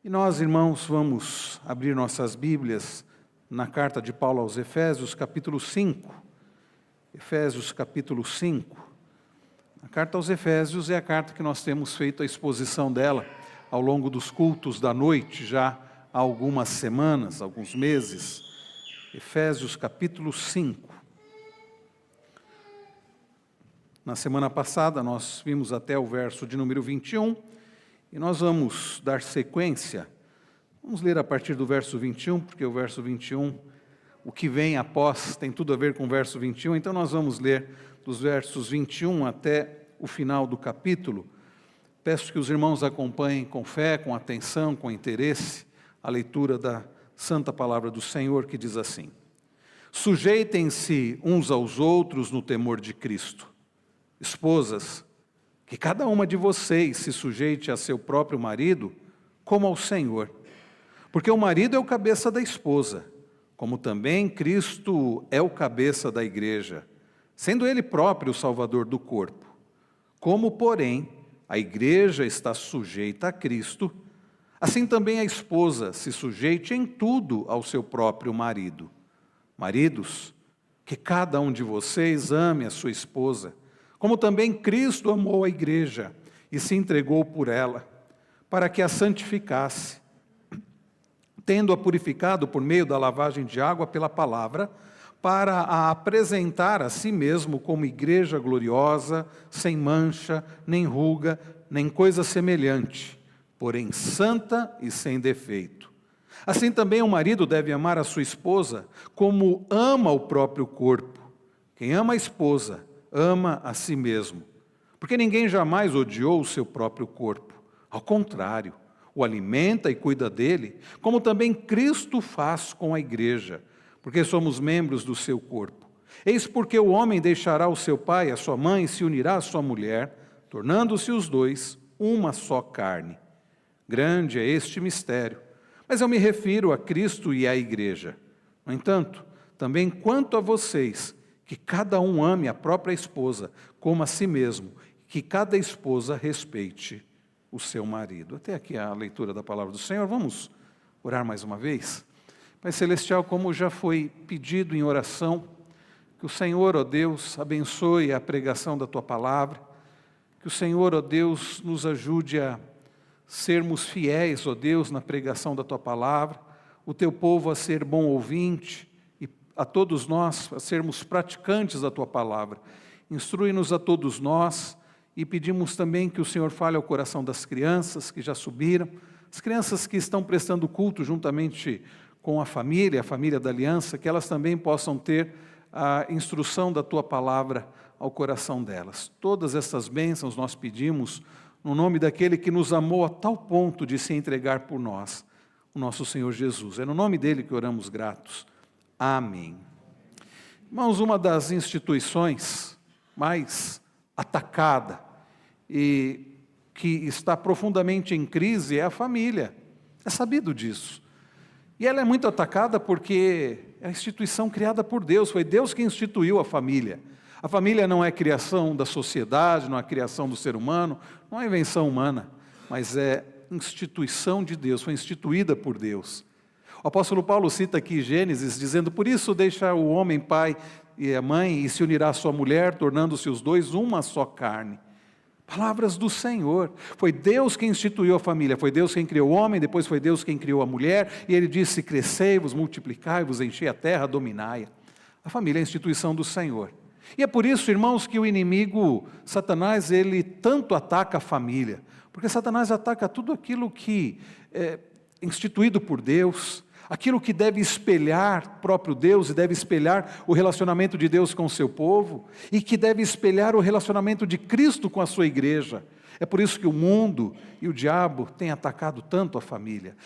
E nós, irmãos, vamos abrir nossas Bíblias na carta de Paulo aos Efésios, capítulo 5. Efésios, capítulo 5. A carta aos Efésios é a carta que nós temos feito a exposição dela ao longo dos cultos da noite, já há algumas semanas, alguns meses. Efésios, capítulo 5. Na semana passada, nós vimos até o verso de número 21, e nós vamos dar sequência. Vamos ler a partir do verso 21, porque o verso 21, o que vem após, tem tudo a ver com o verso 21, então nós vamos ler dos versos 21 até o final do capítulo. Peço que os irmãos acompanhem com fé, com atenção, com interesse, a leitura da Santa Palavra do Senhor, que diz assim: Sujeitem-se uns aos outros no temor de Cristo. Esposas, que cada uma de vocês se sujeite a seu próprio marido, como ao Senhor. Porque o marido é o cabeça da esposa, como também Cristo é o cabeça da igreja, sendo ele próprio o salvador do corpo. Como, porém, a igreja está sujeita a Cristo, assim também a esposa se sujeite em tudo ao seu próprio marido. Maridos, que cada um de vocês ame a sua esposa, como também Cristo amou a igreja e se entregou por ela, para que a santificasse, tendo-a purificado por meio da lavagem de água pela palavra, para a apresentar a si mesmo como igreja gloriosa, sem mancha, nem ruga, nem coisa semelhante, porém santa e sem defeito. Assim também o marido deve amar a sua esposa, como ama o próprio corpo. Quem ama a esposa, ama a si mesmo, porque ninguém jamais odiou o seu próprio corpo. Ao contrário, o alimenta e cuida dele, como também Cristo faz com a igreja, porque somos membros do seu corpo. Eis porque o homem deixará o seu pai e a sua mãe e se unirá à sua mulher, tornando-se os dois uma só carne. Grande é este mistério, mas eu me refiro a Cristo e à igreja. No entanto, também quanto a vocês, que cada um ame a própria esposa como a si mesmo, que cada esposa respeite o seu marido. Até aqui a leitura da palavra do Senhor. Vamos orar mais uma vez? Pai Celestial, como já foi pedido em oração, que o Senhor, ó Deus, abençoe a pregação da Tua palavra, que o Senhor, ó Deus, nos ajude a sermos fiéis, ó Deus, na pregação da Tua palavra, o Teu povo a ser bom ouvinte, a todos nós, a sermos praticantes da Tua palavra. Instrui-nos a todos nós e pedimos também que o Senhor fale ao coração das crianças que já subiram, as crianças que estão prestando culto juntamente com a família da aliança, que elas também possam ter a instrução da Tua palavra ao coração delas. Todas essas bênçãos nós pedimos no nome daquele que nos amou a tal ponto de se entregar por nós, o nosso Senhor Jesus. É no nome dele que oramos gratos. Amém. Irmãos, uma das instituições mais atacada e que está profundamente em crise é a família. É sabido disso. E ela é muito atacada porque é a instituição criada por Deus, foi Deus que instituiu a família. A família não é criação da sociedade, não é criação do ser humano, não é invenção humana, mas é instituição de Deus, foi instituída por Deus. O apóstolo Paulo cita aqui Gênesis, dizendo: por isso deixa o homem pai e a mãe e se unirá à sua mulher, tornando-se os dois uma só carne. Palavras do Senhor. Foi Deus quem instituiu a família, foi Deus quem criou o homem, depois foi Deus quem criou a mulher, e Ele disse: crescei-vos, multiplicai-vos, enchei a terra, dominai-a. A família é a instituição do Senhor. E é por isso, irmãos, que o inimigo, Satanás, ele tanto ataca a família, porque Satanás ataca tudo aquilo que é instituído por Deus, aquilo que deve espelhar o próprio Deus e deve espelhar o relacionamento de Deus com o seu povo e que deve espelhar o relacionamento de Cristo com a sua igreja. É por isso que o mundo e o diabo têm atacado tanto a família.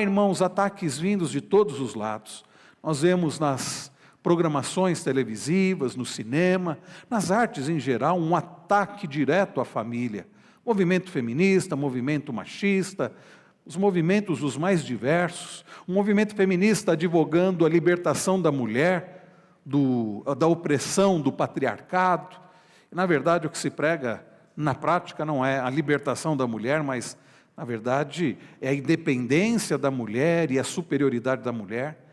Irmãos, ataques vindos de todos os lados. Nós vemos nas programações televisivas, no cinema, nas artes em geral, um ataque direto à família. Movimento feminista, movimento machista, os movimentos os mais diversos, um movimento feminista advogando a libertação da mulher, da opressão do patriarcado. Na verdade, o que se prega na prática não é a libertação da mulher, mas Na verdade, é a independência da mulher e a superioridade da mulher.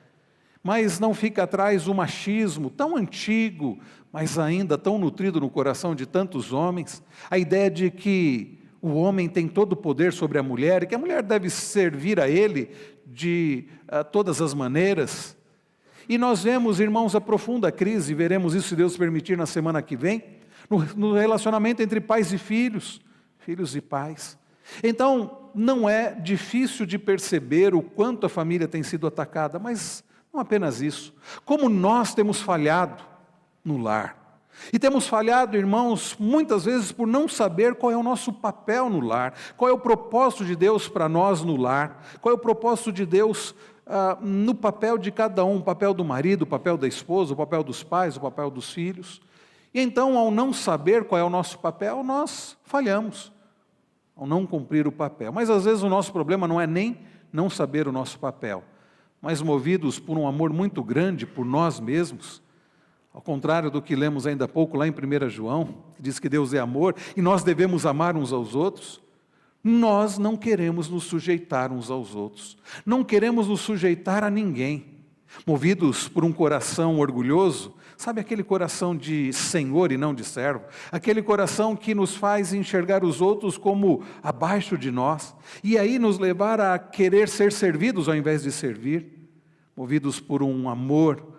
Mas não fica atrás o machismo tão antigo, mas ainda tão nutrido no coração de tantos homens, a ideia de que o homem tem todo o poder sobre a mulher e que a mulher deve servir a ele de todas as maneiras. E nós vemos, irmãos, a profunda crise, veremos isso se Deus permitir na semana que vem, no relacionamento entre pais e filhos, filhos e pais. Então, não é difícil de perceber o quanto a família tem sido atacada, mas não apenas isso, como nós temos falhado no lar. E temos falhado, irmãos, muitas vezes por não saber qual é o nosso papel no lar, qual é o propósito de Deus para nós no lar, qual é o propósito de Deus no papel de cada um, o papel do marido, o papel da esposa, o papel dos pais, o papel dos filhos. E então, ao não saber qual é o nosso papel, nós falhamos, ao não cumprir o papel. Mas às vezes o nosso problema não é nem não saber o nosso papel, mas movidos por um amor muito grande por nós mesmos, ao contrário do que lemos ainda há pouco lá em 1 João, que diz que Deus é amor e nós devemos amar uns aos outros, nós não queremos nos sujeitar uns aos outros, não queremos nos sujeitar a ninguém, movidos por um coração orgulhoso, sabe aquele coração de senhor e não de servo, aquele coração que nos faz enxergar os outros como abaixo de nós, e aí nos levar a querer ser servidos ao invés de servir, movidos por um amor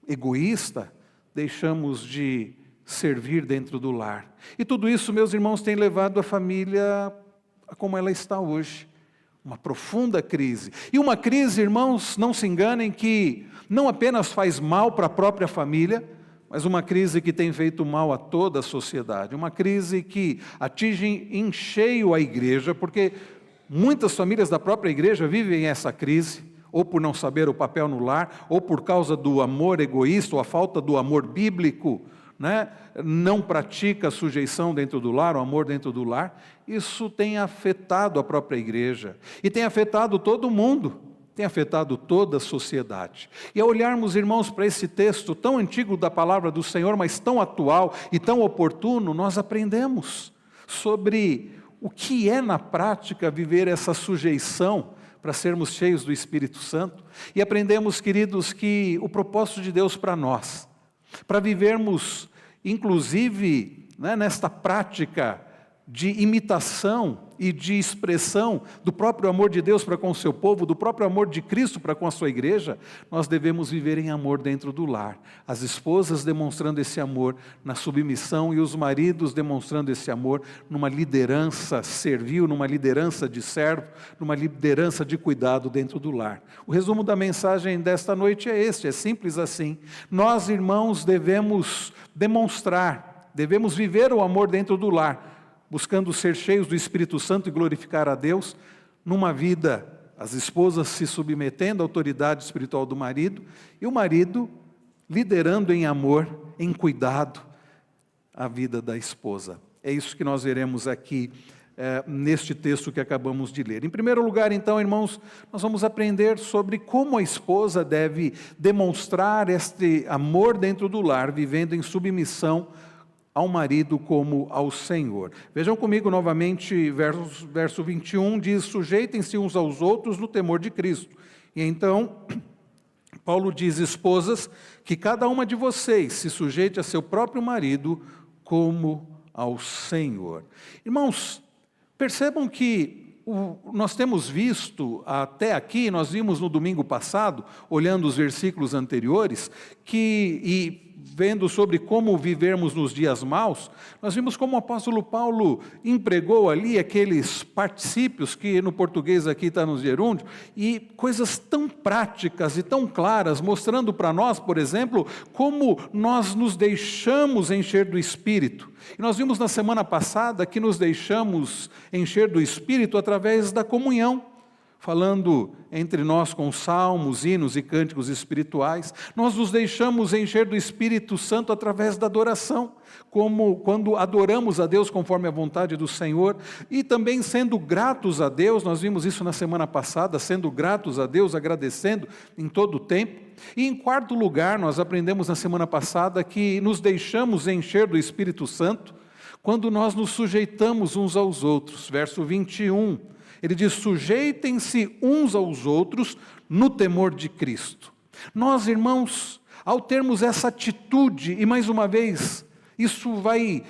egoísta, deixamos de servir dentro do lar. E tudo isso, meus irmãos, tem levado a família a como ela está hoje. Uma profunda crise. E uma crise, irmãos, não se enganem, que não apenas faz mal para a própria família, mas uma crise que tem feito mal a toda a sociedade. Uma crise que atinge em cheio a igreja, porque muitas famílias da própria igreja vivem essa crise, ou por não saber o papel no lar, ou por causa do amor egoísta, ou a falta do amor bíblico, não pratica a sujeição dentro do lar, o amor dentro do lar. Isso tem afetado a própria igreja, e tem afetado todo mundo, tem afetado toda a sociedade. E ao olharmos, irmãos, para esse texto tão antigo da palavra do Senhor, mas tão atual e tão oportuno, nós aprendemos sobre o que é na prática viver essa sujeição, para sermos cheios do Espírito Santo, e aprendemos, queridos, que o propósito de Deus para nós, para vivermos, inclusive, nesta prática de imitação e de expressão do próprio amor de Deus para com o seu povo, do próprio amor de Cristo para com a sua igreja, nós devemos viver em amor dentro do lar. As esposas demonstrando esse amor na submissão e os maridos demonstrando esse amor numa liderança servil, numa liderança de servo, numa liderança de cuidado dentro do lar. O resumo da mensagem desta noite é este, é simples assim. Nós, irmãos, devemos demonstrar, devemos viver o amor dentro do lar, buscando ser cheios do Espírito Santo e glorificar a Deus, numa vida, as esposas se submetendo à autoridade espiritual do marido, e o marido liderando em amor, em cuidado, a vida da esposa. É isso que nós veremos aqui, neste texto que acabamos de ler. Em primeiro lugar, então, irmãos, nós vamos aprender sobre como a esposa deve demonstrar este amor dentro do lar, vivendo em submissão ao marido como ao Senhor. Vejam comigo novamente, verso 21, diz: sujeitem-se uns aos outros no temor de Cristo. E então, Paulo diz: esposas, que cada uma de vocês se sujeite a seu próprio marido como ao Senhor. Irmãos, percebam que nós temos visto até aqui, nós vimos no domingo passado, olhando os versículos anteriores, vendo sobre como vivermos nos dias maus, nós vimos como o apóstolo Paulo empregou ali aqueles particípios que no português aqui está no gerúndio, e coisas tão práticas e tão claras, mostrando para nós, por exemplo, como nós nos deixamos encher do Espírito. E nós vimos na semana passada que nos deixamos encher do Espírito através da comunhão, falando entre nós com salmos, hinos e cânticos espirituais. Nós nos deixamos encher do Espírito Santo através da adoração, como quando adoramos a Deus conforme a vontade do Senhor, e também sendo gratos a Deus, nós vimos isso na semana passada, sendo gratos a Deus, agradecendo em todo o tempo. E em quarto lugar, nós aprendemos na semana passada que nos deixamos encher do Espírito Santo quando nós nos sujeitamos uns aos outros. Verso 21, Ele diz: sujeitem-se uns aos outros no temor de Cristo. Nós, irmãos, ao termos essa atitude, e mais uma vez, isso vai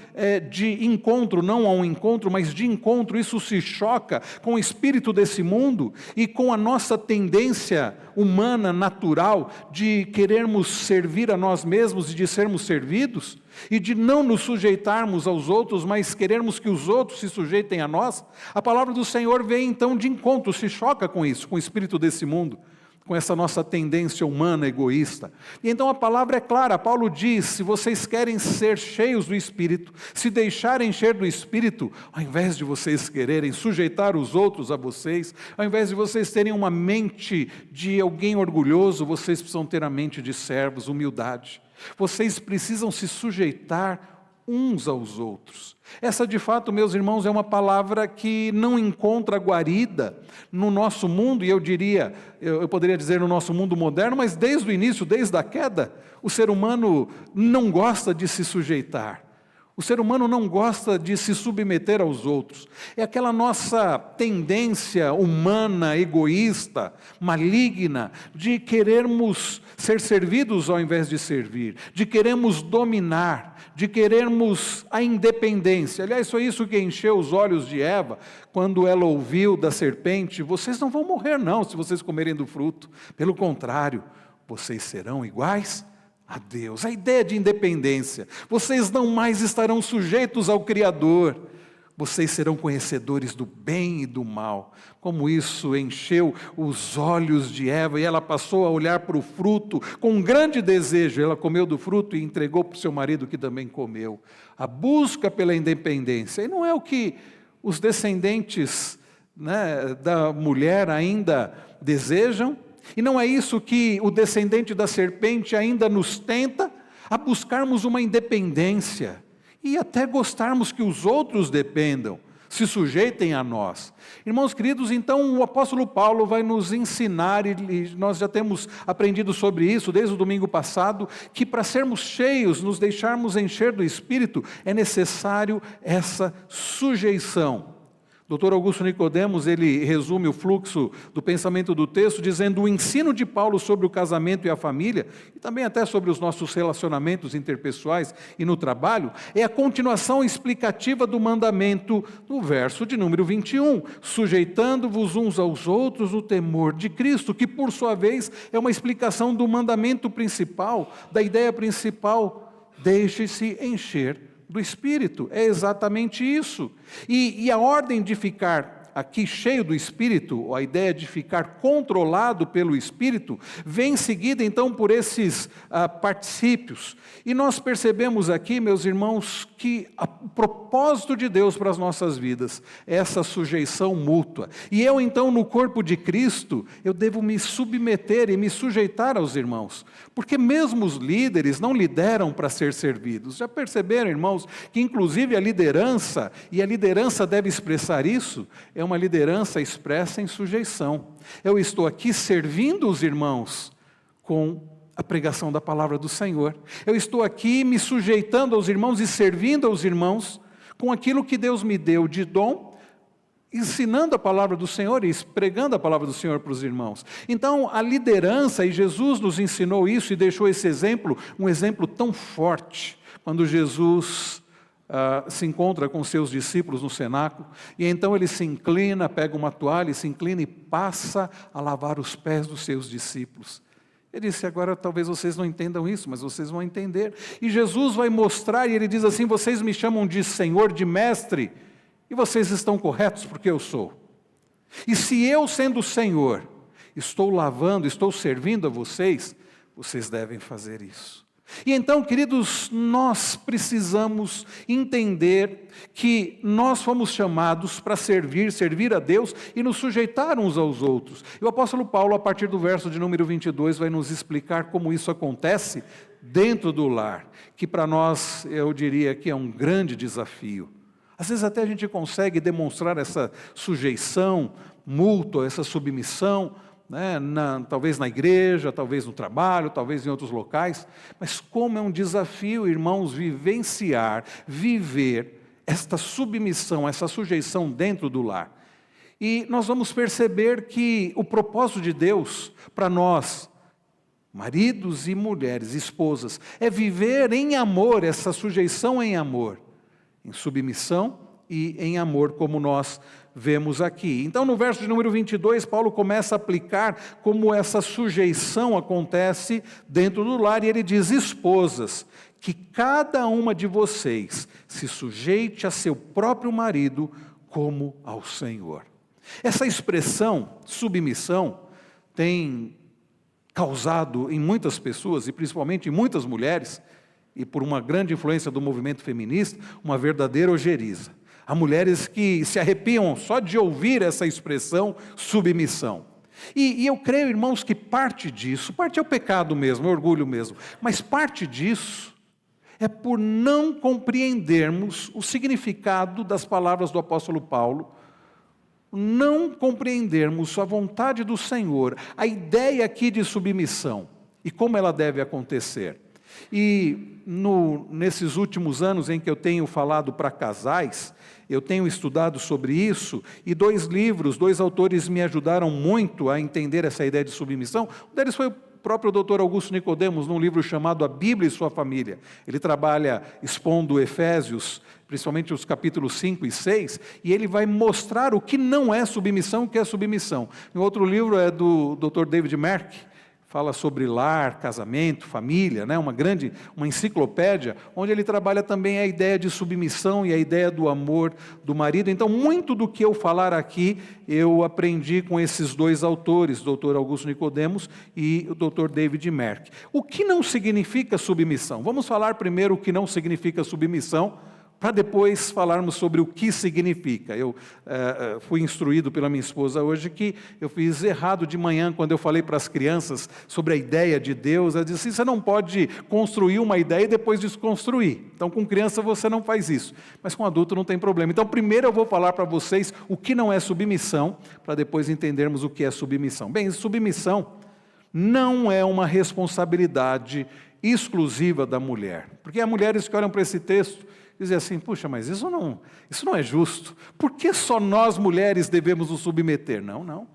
de encontro, não a um encontro, mas de encontro, isso se choca com o espírito desse mundo e com a nossa tendência humana, natural, de querermos servir a nós mesmos e de sermos servidos, e de não nos sujeitarmos aos outros, mas querermos que os outros se sujeitem a nós. A palavra do Senhor vem então de encontro, se choca com isso, com o espírito desse mundo, com essa nossa tendência humana egoísta. E então a palavra é clara, Paulo diz: se vocês querem ser cheios do Espírito, se deixarem encher do Espírito, ao invés de vocês quererem sujeitar os outros a vocês, ao invés de vocês terem uma mente de alguém orgulhoso, vocês precisam ter a mente de servos, humildade. Vocês precisam se sujeitar uns aos outros. Essa, de fato, meus irmãos, é uma palavra que não encontra guarida no nosso mundo, e eu diria, eu poderia dizer no nosso mundo moderno, mas desde o início, desde a queda, o ser humano não gosta de se sujeitar. O ser humano não gosta de se submeter aos outros. É aquela nossa tendência humana, egoísta, maligna, de querermos ser servidos ao invés de servir, de querermos dominar, de querermos a independência. Aliás, foi isso que encheu os olhos de Eva, quando ela ouviu da serpente: vocês não vão morrer não, se vocês comerem do fruto. Pelo contrário, vocês serão iguais a Deus. A ideia de independência. Vocês não mais estarão sujeitos ao Criador. Vocês serão conhecedores do bem e do mal. Como isso encheu os olhos de Eva, e ela passou a olhar para o fruto com um grande desejo. Ela comeu do fruto e entregou para o seu marido, que também comeu. A busca pela independência. E não é o que os descendentes, da mulher ainda desejam. E não é isso que o descendente da serpente ainda nos tenta, a buscarmos uma independência e até gostarmos que os outros dependam, se sujeitem a nós. Irmãos queridos, então o apóstolo Paulo vai nos ensinar, e nós já temos aprendido sobre isso desde o domingo passado, que para sermos cheios, nos deixarmos encher do Espírito, é necessário essa sujeição. Dr. Augusto Nicodemos, ele resume o fluxo do pensamento do texto, dizendo: o ensino de Paulo sobre o casamento e a família, e também até sobre os nossos relacionamentos interpessoais e no trabalho, é a continuação explicativa do mandamento no verso de número 21, sujeitando-vos uns aos outros no temor de Cristo, que por sua vez é uma explicação do mandamento principal, da ideia principal: deixe-se encher do Espírito. É exatamente isso. E a ordem de ficar aqui cheio do Espírito, a ideia de ficar controlado pelo Espírito, vem seguida então por esses particípios. E nós percebemos aqui, meus irmãos, que o propósito de Deus para as nossas vidas é essa sujeição mútua. E eu então, no corpo de Cristo, eu devo me submeter e me sujeitar aos irmãos, porque mesmo os líderes não lideram para ser servidos. Já perceberam, irmãos, que inclusive a liderança, e a liderança deve expressar isso, é uma liderança expressa em sujeição. Eu estou aqui servindo os irmãos com a pregação da palavra do Senhor. Eu estou aqui me sujeitando aos irmãos e servindo aos irmãos com aquilo que Deus me deu de dom, ensinando a palavra do Senhor e pregando a palavra do Senhor para os irmãos. Então, a liderança, e Jesus nos ensinou isso e deixou esse exemplo, um exemplo tão forte, quando Jesus se encontra com seus discípulos no cenáculo, e então ele se inclina, pega uma toalha, se inclina e passa a lavar os pés dos seus discípulos. Ele disse: agora talvez vocês não entendam isso, mas vocês vão entender. E Jesus vai mostrar, e ele diz assim: vocês me chamam de Senhor, de Mestre, e vocês estão corretos porque eu sou. E se eu, sendo Senhor, estou lavando, estou servindo a vocês, vocês devem fazer isso. E então, queridos, nós precisamos entender que nós fomos chamados para servir a Deus e nos sujeitar uns aos outros. E o apóstolo Paulo, a partir do verso de número 22, vai nos explicar como isso acontece dentro do lar, que para nós, eu diria que é um grande desafio. Às vezes até a gente consegue demonstrar essa sujeição mútua, essa submissão, talvez na igreja, talvez no trabalho, talvez em outros locais, mas como é um desafio, irmãos, viver esta submissão, essa sujeição dentro do lar. E nós vamos perceber que o propósito de Deus para nós, maridos e mulheres, esposas, é viver em amor, essa sujeição em amor, em submissão e em amor, como nós vemos aqui. Então, no verso de número 22, Paulo começa a aplicar como essa sujeição acontece dentro do lar, e ele diz: esposas, que cada uma de vocês se sujeite a seu próprio marido como ao Senhor. Essa expressão, submissão, tem causado em muitas pessoas, e principalmente em muitas mulheres, e por uma grande influência do movimento feminista, uma verdadeira ojeriza. Há mulheres que se arrepiam só de ouvir essa expressão, submissão. E eu creio, irmãos, que parte disso, parte é o pecado mesmo, é o orgulho mesmo, mas parte disso é por não compreendermos o significado das palavras do apóstolo Paulo, não compreendermos a vontade do Senhor, a ideia aqui de submissão e como ela deve acontecer. E nesses últimos anos em que eu tenho falado para casais, eu tenho estudado sobre isso, e 2 livros, 2 autores me ajudaram muito a entender essa ideia de submissão. Um deles foi o próprio Dr. Augusto Nicodemos, num livro chamado A Bíblia e Sua Família. Ele trabalha expondo Efésios, principalmente os capítulos 5 e 6, e ele vai mostrar o que não é submissão, o que é submissão. Um outro livro é do Dr. David Merck, fala sobre lar, casamento, família, né? uma enciclopédia, onde ele trabalha também a ideia de submissão e a ideia do amor do marido. Então, muito do que eu falar aqui, eu aprendi com esses 2 autores, o Dr. Augusto Nicodemos e o Dr. David Merck. O que não significa submissão? Vamos falar primeiro o que não significa submissão, para depois falarmos sobre o que significa. Eu fui instruído pela minha esposa hoje que eu fiz errado de manhã quando eu falei para as crianças sobre a ideia de Deus. Ela disse: você não pode construir uma ideia e depois desconstruir. Então, com criança você não faz isso, mas com adulto não tem problema. Então, primeiro eu vou falar para vocês o que não é submissão, para depois entendermos o que é submissão. Bem, submissão não é uma responsabilidade exclusiva da mulher, porque há mulheres que olham para esse texto dizer assim: puxa, mas isso não é justo. Por que só nós mulheres devemos nos submeter? Não.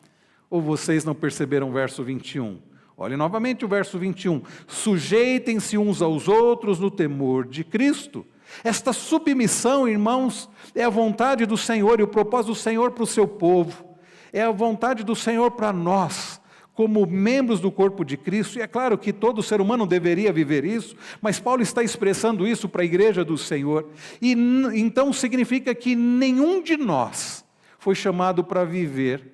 Ou vocês não perceberam o verso 21? Olhem novamente o verso 21. Sujeitem-se uns aos outros no temor de Cristo. Esta submissão, irmãos, é a vontade do Senhor e o propósito do Senhor para o seu povo. É a vontade do Senhor para nós, como membros do corpo de Cristo. E é claro que todo ser humano deveria viver isso, mas Paulo está expressando isso para a igreja do Senhor. E então significa que nenhum de nós foi chamado para viver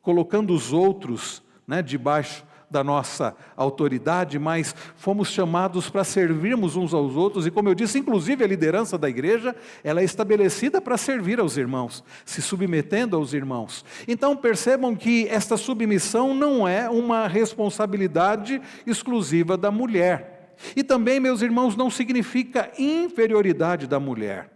colocando os outros, debaixo da nossa autoridade, mas fomos chamados para servirmos uns aos outros. E como eu disse, inclusive a liderança da igreja, ela é estabelecida para servir aos irmãos, se submetendo aos irmãos. Então percebam que esta submissão não é uma responsabilidade exclusiva da mulher. E também, meus irmãos, não significa inferioridade da mulher.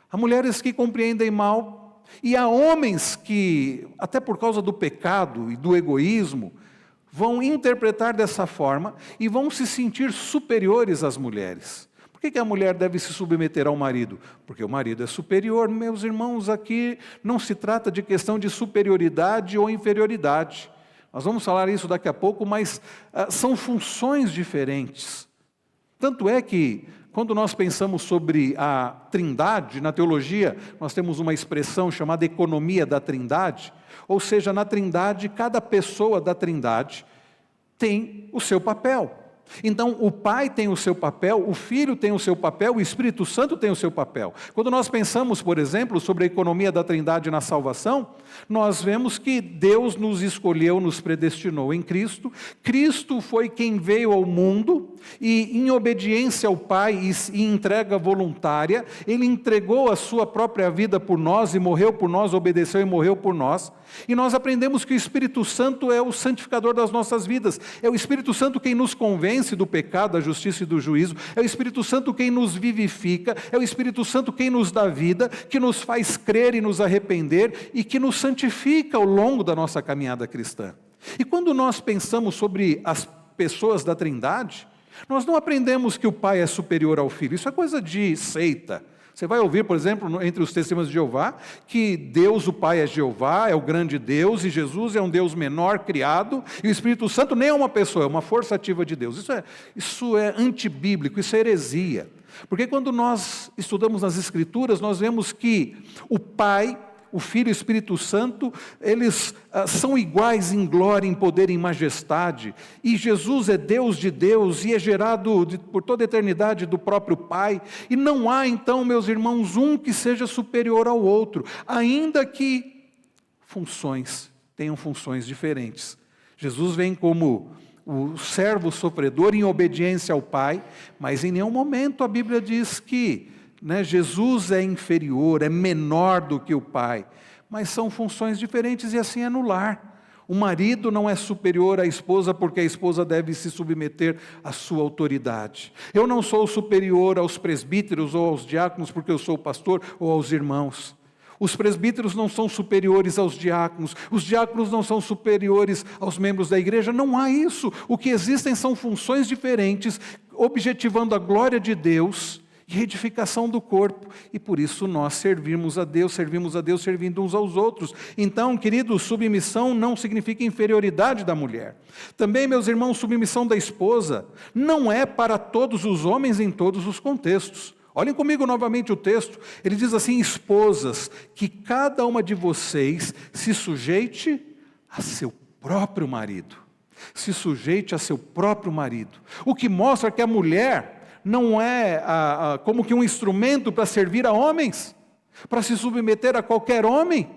Há mulheres que compreendem mal, e há homens que, até por causa do pecado e do egoísmo, vão interpretar dessa forma e vão se sentir superiores às mulheres. Por que a mulher deve se submeter ao marido? Porque o marido é superior. Meus irmãos, aqui não se trata de questão de superioridade ou inferioridade. Nós vamos falar isso daqui a pouco, mas são funções diferentes. Tanto é que, quando nós pensamos sobre a Trindade, na teologia, nós temos uma expressão chamada economia da Trindade, ou seja, na Trindade, cada pessoa da Trindade tem o seu papel. Então, o Pai tem o seu papel, o Filho tem o seu papel, o Espírito Santo tem o seu papel. Quando nós pensamos, por exemplo, sobre a economia da Trindade na salvação, nós vemos que Deus nos escolheu, nos predestinou em Cristo. Cristo foi quem veio ao mundo e, em obediência ao Pai e entrega voluntária, Ele entregou a sua própria vida por nós e morreu por nós, obedeceu e morreu por nós. E nós aprendemos que o Espírito Santo é o santificador das nossas vidas. É o Espírito Santo quem nos convence do pecado, da justiça e do juízo. É o Espírito Santo quem nos vivifica. É o Espírito Santo quem nos dá vida, que nos faz crer e nos arrepender e que nos santifica ao longo da nossa caminhada cristã. E quando nós pensamos sobre as pessoas da Trindade, nós não aprendemos que o Pai é superior ao Filho. Isso é coisa de seita. Você vai ouvir, por exemplo, entre os testemunhos de Jeová, que Deus, o Pai, é Jeová, é o grande Deus, e Jesus é um Deus menor criado, e o Espírito Santo nem é uma pessoa, é uma força ativa de Deus. Isso é antibíblico, isso é heresia. Porque quando nós estudamos nas Escrituras, nós vemos que o Pai, o Filho e o Espírito Santo, eles são iguais em glória, em poder e em majestade. E Jesus é Deus de Deus e é gerado por toda a eternidade do próprio Pai. E não há então, meus irmãos, um que seja superior ao outro, ainda que tenham funções diferentes. Jesus vem como o servo sofredor em obediência ao Pai, mas em nenhum momento a Bíblia diz que Jesus é inferior, é menor do que o pai, mas são funções diferentes e assim é no lar. O marido não é superior à esposa porque a esposa deve se submeter à sua autoridade. Eu não sou superior aos presbíteros ou aos diáconos porque eu sou pastor ou aos irmãos. Os presbíteros não são superiores aos diáconos, os diáconos não são superiores aos membros da igreja, não há isso. O que existem são funções diferentes, objetivando a glória de Deus e edificação do corpo, e por isso nós servimos a Deus servindo uns aos outros. Então, queridos, submissão não significa inferioridade da mulher. Também, meus irmãos, submissão da esposa não é para todos os homens em todos os contextos. Olhem comigo novamente o texto, ele diz assim: esposas, que cada uma de vocês se sujeite a seu próprio marido. Se sujeite a seu próprio marido. O que mostra que a mulher não é como que um instrumento para servir a homens, para se submeter a qualquer homem.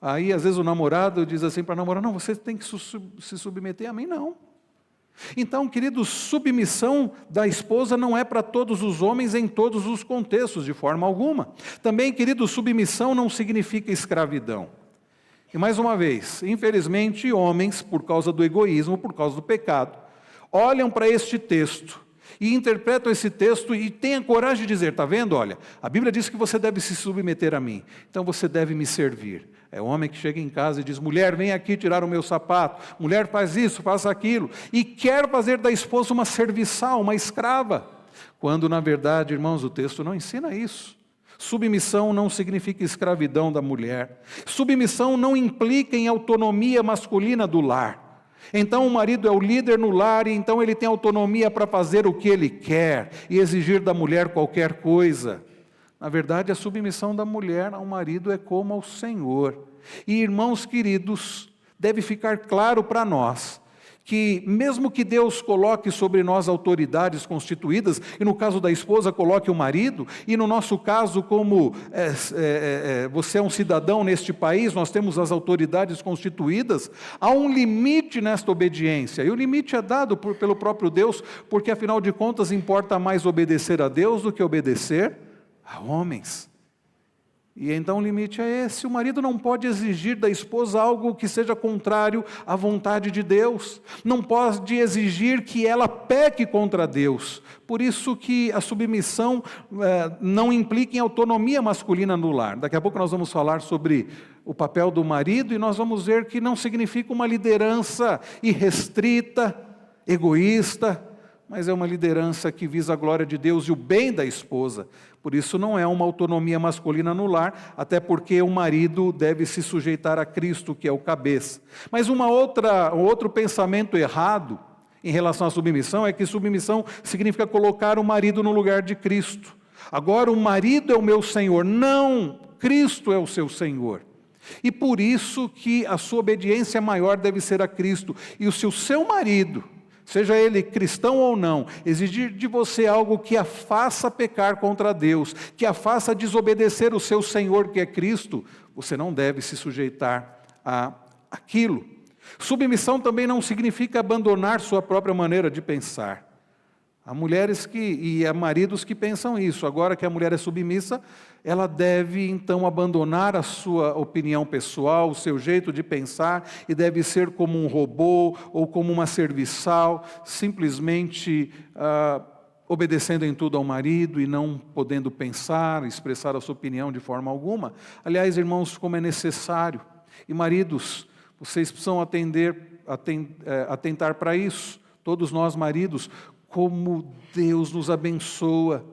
Aí às vezes o namorado diz assim para a namorada: não, você tem que se submeter a mim, não. Então, queridos, submissão da esposa não é para todos os homens em todos os contextos, de forma alguma. Também, queridos, submissão não significa escravidão. E mais uma vez, infelizmente, homens, por causa do egoísmo, por causa do pecado, olham para este texto e interpretam esse texto e têm a coragem de dizer: está vendo, olha, a Bíblia diz que você deve se submeter a mim, então você deve me servir. É o homem que chega em casa e diz: mulher, vem aqui tirar o meu sapato, mulher, faz isso, faz aquilo, e quer fazer da esposa uma serviçal, uma escrava, quando na verdade, irmãos, o texto não ensina isso. Submissão não significa escravidão da mulher, submissão não implica em autonomia masculina do lar. Então o marido é o líder no lar e então ele tem autonomia para fazer o que ele quer e exigir da mulher qualquer coisa. Na verdade, a submissão da mulher ao marido é como ao Senhor. E, irmãos queridos, deve ficar claro para nós que mesmo que Deus coloque sobre nós autoridades constituídas, e no caso da esposa coloque o marido, e no nosso caso, como você é um cidadão neste país, nós temos as autoridades constituídas, há um limite nesta obediência, e o limite é dado pelo próprio Deus, porque afinal de contas importa mais obedecer a Deus do que obedecer a homens. E então o limite é esse: o marido não pode exigir da esposa algo que seja contrário à vontade de Deus, não pode exigir que ela peque contra Deus. Por isso que a submissão não implica em autonomia masculina no lar. Daqui a pouco nós vamos falar sobre o papel do marido e nós vamos ver que não significa uma liderança irrestrita, egoísta, mas é uma liderança que visa a glória de Deus e o bem da esposa. Por isso não é uma autonomia masculina no lar, até porque o marido deve se sujeitar a Cristo, que é o cabeça. Mas um outro pensamento errado em relação à submissão é que submissão significa colocar o marido no lugar de Cristo. Agora o marido é o meu Senhor. Não, Cristo é o seu Senhor. E por isso que a sua obediência maior deve ser a Cristo. E se o seu marido, seja ele cristão ou não, exigir de você algo que a faça pecar contra Deus, que a faça desobedecer o seu Senhor, que é Cristo, você não deve se sujeitar a aquilo. Submissão também não significa abandonar sua própria maneira de pensar. Há mulheres e há maridos que pensam isso. Agora que a mulher é submissa, ela deve então abandonar a sua opinião pessoal, o seu jeito de pensar, e deve ser como um robô ou como uma serviçal, simplesmente obedecendo em tudo ao marido e não podendo pensar, expressar a sua opinião de forma alguma. Aliás, irmãos, como é necessário. E maridos, vocês precisam atentar para isso. Todos nós maridos, como Deus nos abençoa.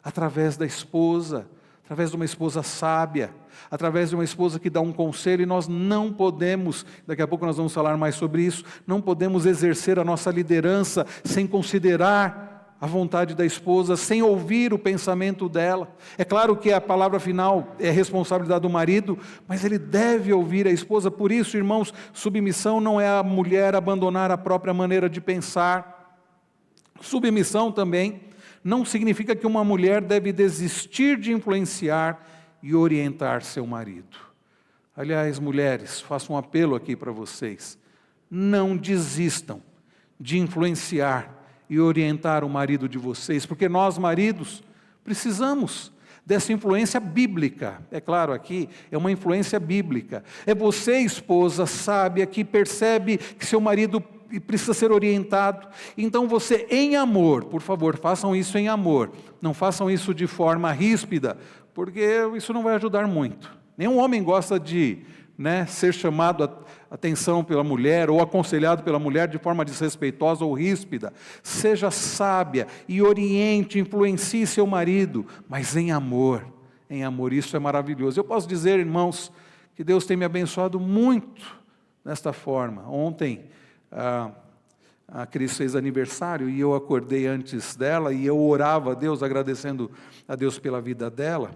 através da esposa, através de uma esposa sábia, através de uma esposa que dá um conselho, e nós não podemos, daqui a pouco nós vamos falar mais sobre isso, não podemos exercer a nossa liderança sem considerar a vontade da esposa, sem ouvir o pensamento dela. É claro que a palavra final é responsabilidade do marido, mas ele deve ouvir a esposa. Por isso, irmãos, submissão não é a mulher abandonar a própria maneira de pensar. Submissão também não significa que uma mulher deve desistir de influenciar e orientar seu marido. Aliás, mulheres, faço um apelo aqui para vocês: não desistam de influenciar e orientar o marido de vocês, porque nós, maridos, precisamos dessa influência bíblica. É claro, aqui é uma influência bíblica. É você, esposa sábia, que percebe que seu marido precisa ser orientado. Então você, em amor, por favor, façam isso em amor. Não façam isso de forma ríspida, porque isso não vai ajudar muito. Nenhum homem gosta de ser chamado a atenção pela mulher ou aconselhado pela mulher de forma desrespeitosa ou ríspida. Seja sábia e oriente, influencie seu marido, mas em amor. Em amor, isso é maravilhoso. Eu posso dizer, irmãos, que Deus tem me abençoado muito desta forma. Ontem a Cris fez aniversário e eu acordei antes dela e eu orava a Deus, agradecendo a Deus pela vida dela.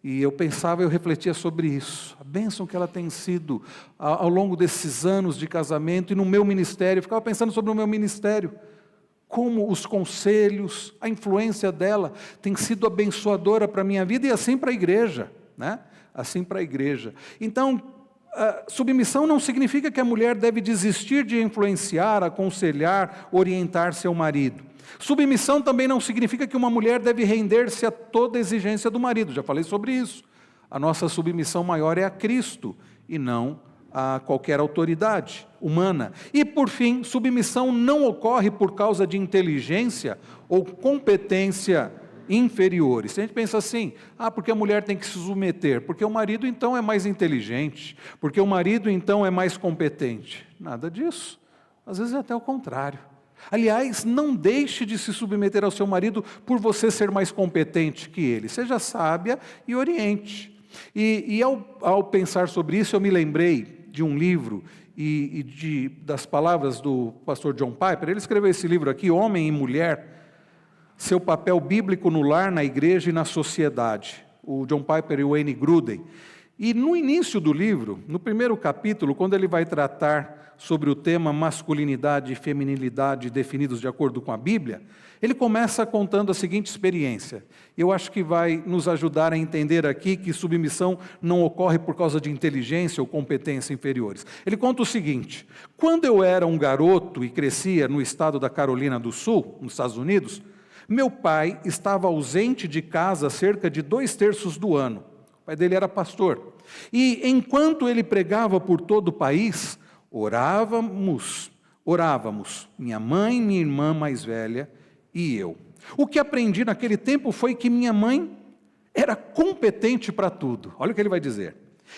E eu pensava, eu refletia sobre isso, a bênção que ela tem sido ao longo desses anos de casamento e no meu ministério. Eu ficava pensando sobre o meu ministério, como os conselhos, a influência dela tem sido abençoadora para a minha vida e assim para a igreja, Assim para a igreja. Então, submissão não significa que a mulher deve desistir de influenciar, aconselhar, orientar seu marido. Submissão também não significa que uma mulher deve render-se a toda exigência do marido. Já falei sobre isso. A nossa submissão maior é a Cristo e não a qualquer autoridade humana. E por fim, submissão não ocorre por causa de inteligência ou competência inferiores. Se a gente pensa assim, porque a mulher tem que se submeter, porque o marido então é mais inteligente, porque o marido então é mais competente. Nada disso. Às vezes é até o contrário. Aliás, não deixe de se submeter ao seu marido por você ser mais competente que ele. Seja sábia e oriente. E ao pensar sobre isso, eu me lembrei de um livro das palavras do pastor John Piper. Ele escreveu esse livro aqui, Homem e Mulher, seu papel bíblico no lar, na igreja e na sociedade. O John Piper e o Wayne Grudem. E no início do livro, no primeiro capítulo, quando ele vai tratar sobre o tema masculinidade e feminilidade definidos de acordo com a Bíblia, ele começa contando a seguinte experiência. Eu acho que vai nos ajudar a entender aqui que submissão não ocorre por causa de inteligência ou competência inferiores. Ele conta o seguinte: quando eu era um garoto e crescia no estado da Carolina do Sul, nos Estados Unidos, meu pai estava ausente de casa cerca de 2/3 do ano. O pai dele era pastor. E enquanto ele pregava por todo o país, orávamos, minha mãe, minha irmã mais velha e eu. O que aprendi naquele tempo foi que minha mãe era competente para tudo. Olha o que ele vai dizer.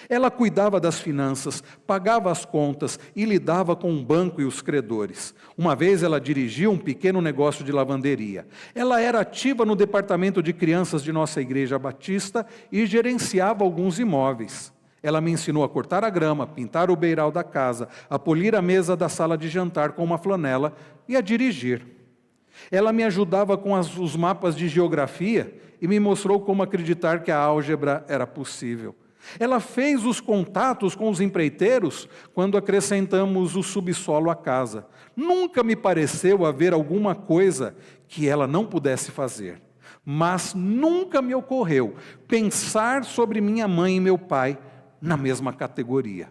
Ela cuidava das finanças, pagava as contas e lidava com o banco e os credores. Uma vez ela dirigiu um pequeno negócio de lavanderia. Ela era ativa no departamento de crianças de nossa igreja batista e gerenciava alguns imóveis. Ela me ensinou a cortar a grama, pintar o beiral da casa, a polir a mesa da sala de jantar com uma flanela e a dirigir. Ela me ajudava com os mapas de geografia e me mostrou como acreditar que a álgebra era possível. Ela fez os contatos com os empreiteiros quando acrescentamos o subsolo à casa. Nunca me pareceu haver alguma coisa que ela não pudesse fazer. Mas nunca me ocorreu pensar sobre minha mãe e meu pai na mesma categoria.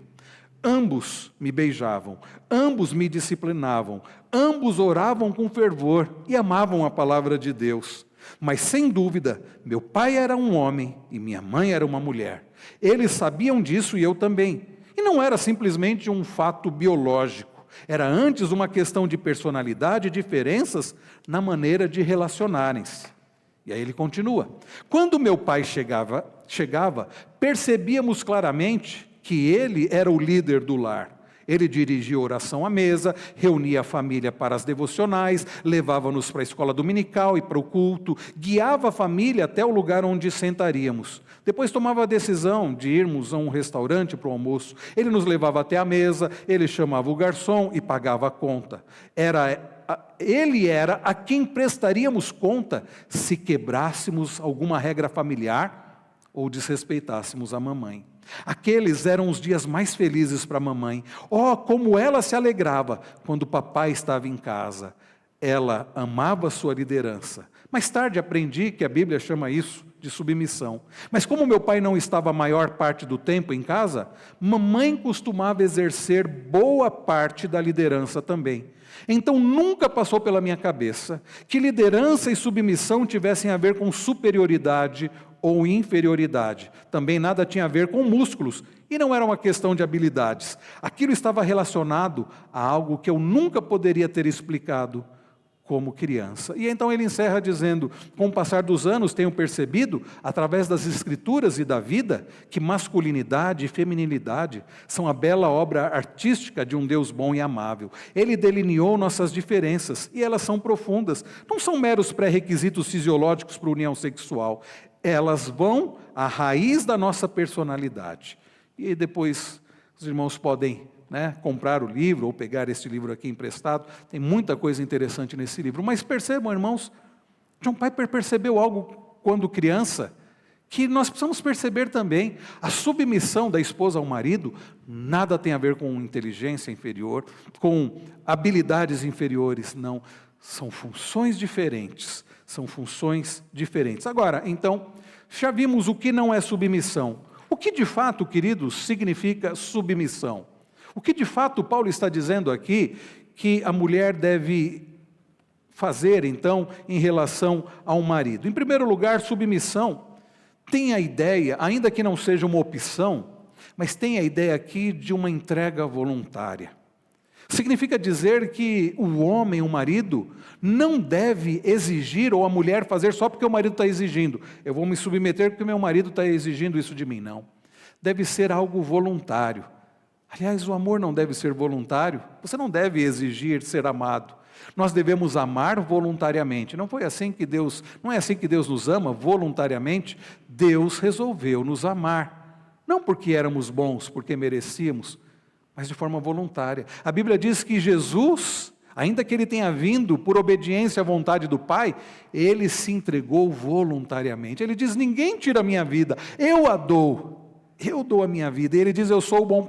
Ambos me beijavam, ambos me disciplinavam, ambos oravam com fervor e amavam a palavra de Deus. Mas, sem dúvida, meu pai era um homem e minha mãe era uma mulher. Eles sabiam disso e eu também. E não era simplesmente um fato biológico. Era antes uma questão de personalidade e diferenças na maneira de relacionarem-se. E aí ele continua. Quando meu pai chegava, percebíamos claramente que ele era o líder do lar. Ele dirigia a oração à mesa, reunia a família para as devocionais, levava-nos para a escola dominical e para o culto, guiava a família até o lugar onde sentaríamos. Depois tomava a decisão de irmos a um restaurante para o almoço. Ele nos levava até a mesa, ele chamava o garçom e pagava a conta. Ele era a quem prestaríamos conta se quebrássemos alguma regra familiar ou desrespeitássemos a mamãe. Aqueles eram os dias mais felizes para a mamãe. Oh, como ela se alegrava quando o papai estava em casa. Ela amava sua liderança. Mais tarde aprendi que a Bíblia chama isso de submissão. Mas como meu pai não estava a maior parte do tempo em casa, mamãe costumava exercer boa parte da liderança também. Então nunca passou pela minha cabeça que liderança e submissão tivessem a ver com superioridade ou inferioridade. Também nada tinha a ver com músculos, e não era uma questão de habilidades. Aquilo estava relacionado a algo que eu nunca poderia ter explicado como criança. E então ele encerra dizendo: com o passar dos anos tenho percebido, através das escrituras e da vida, que masculinidade e feminilidade são a bela obra artística de um Deus bom e amável. Ele delineou nossas diferenças, e elas são profundas. Não são meros pré-requisitos fisiológicos para a união sexual. Elas vão à raiz da nossa personalidade. E depois os irmãos podem comprar o livro ou pegar este livro aqui emprestado. Tem muita coisa interessante nesse livro. Mas percebam, irmãos, John Piper percebeu algo quando criança, que nós precisamos perceber também. A submissão da esposa ao marido nada tem a ver com inteligência inferior, com habilidades inferiores, não. São funções diferentes. São funções diferentes. Agora, então, já vimos o que não é submissão. O que de fato, queridos, significa submissão? O que de fato Paulo está dizendo aqui que a mulher deve fazer, então, em relação ao marido? Em primeiro lugar, submissão tem a ideia, ainda que não seja uma opção, mas tem a ideia aqui de uma entrega voluntária. Significa dizer que o homem, o marido, não deve exigir, ou a mulher fazer só porque o marido está exigindo. Eu vou me submeter porque meu marido está exigindo isso de mim. Não. Deve ser algo voluntário. Aliás, o amor não deve ser voluntário. Você não deve exigir ser amado. Nós devemos amar voluntariamente. Não é assim que Deus nos ama voluntariamente. Deus resolveu nos amar. Não porque éramos bons, porque merecíamos, mas de forma voluntária. A Bíblia diz que Jesus, ainda que ele tenha vindo por obediência à vontade do Pai, ele se entregou voluntariamente. Ele diz: ninguém tira a minha vida, eu a dou, eu dou a minha vida. E ele diz: eu sou o bom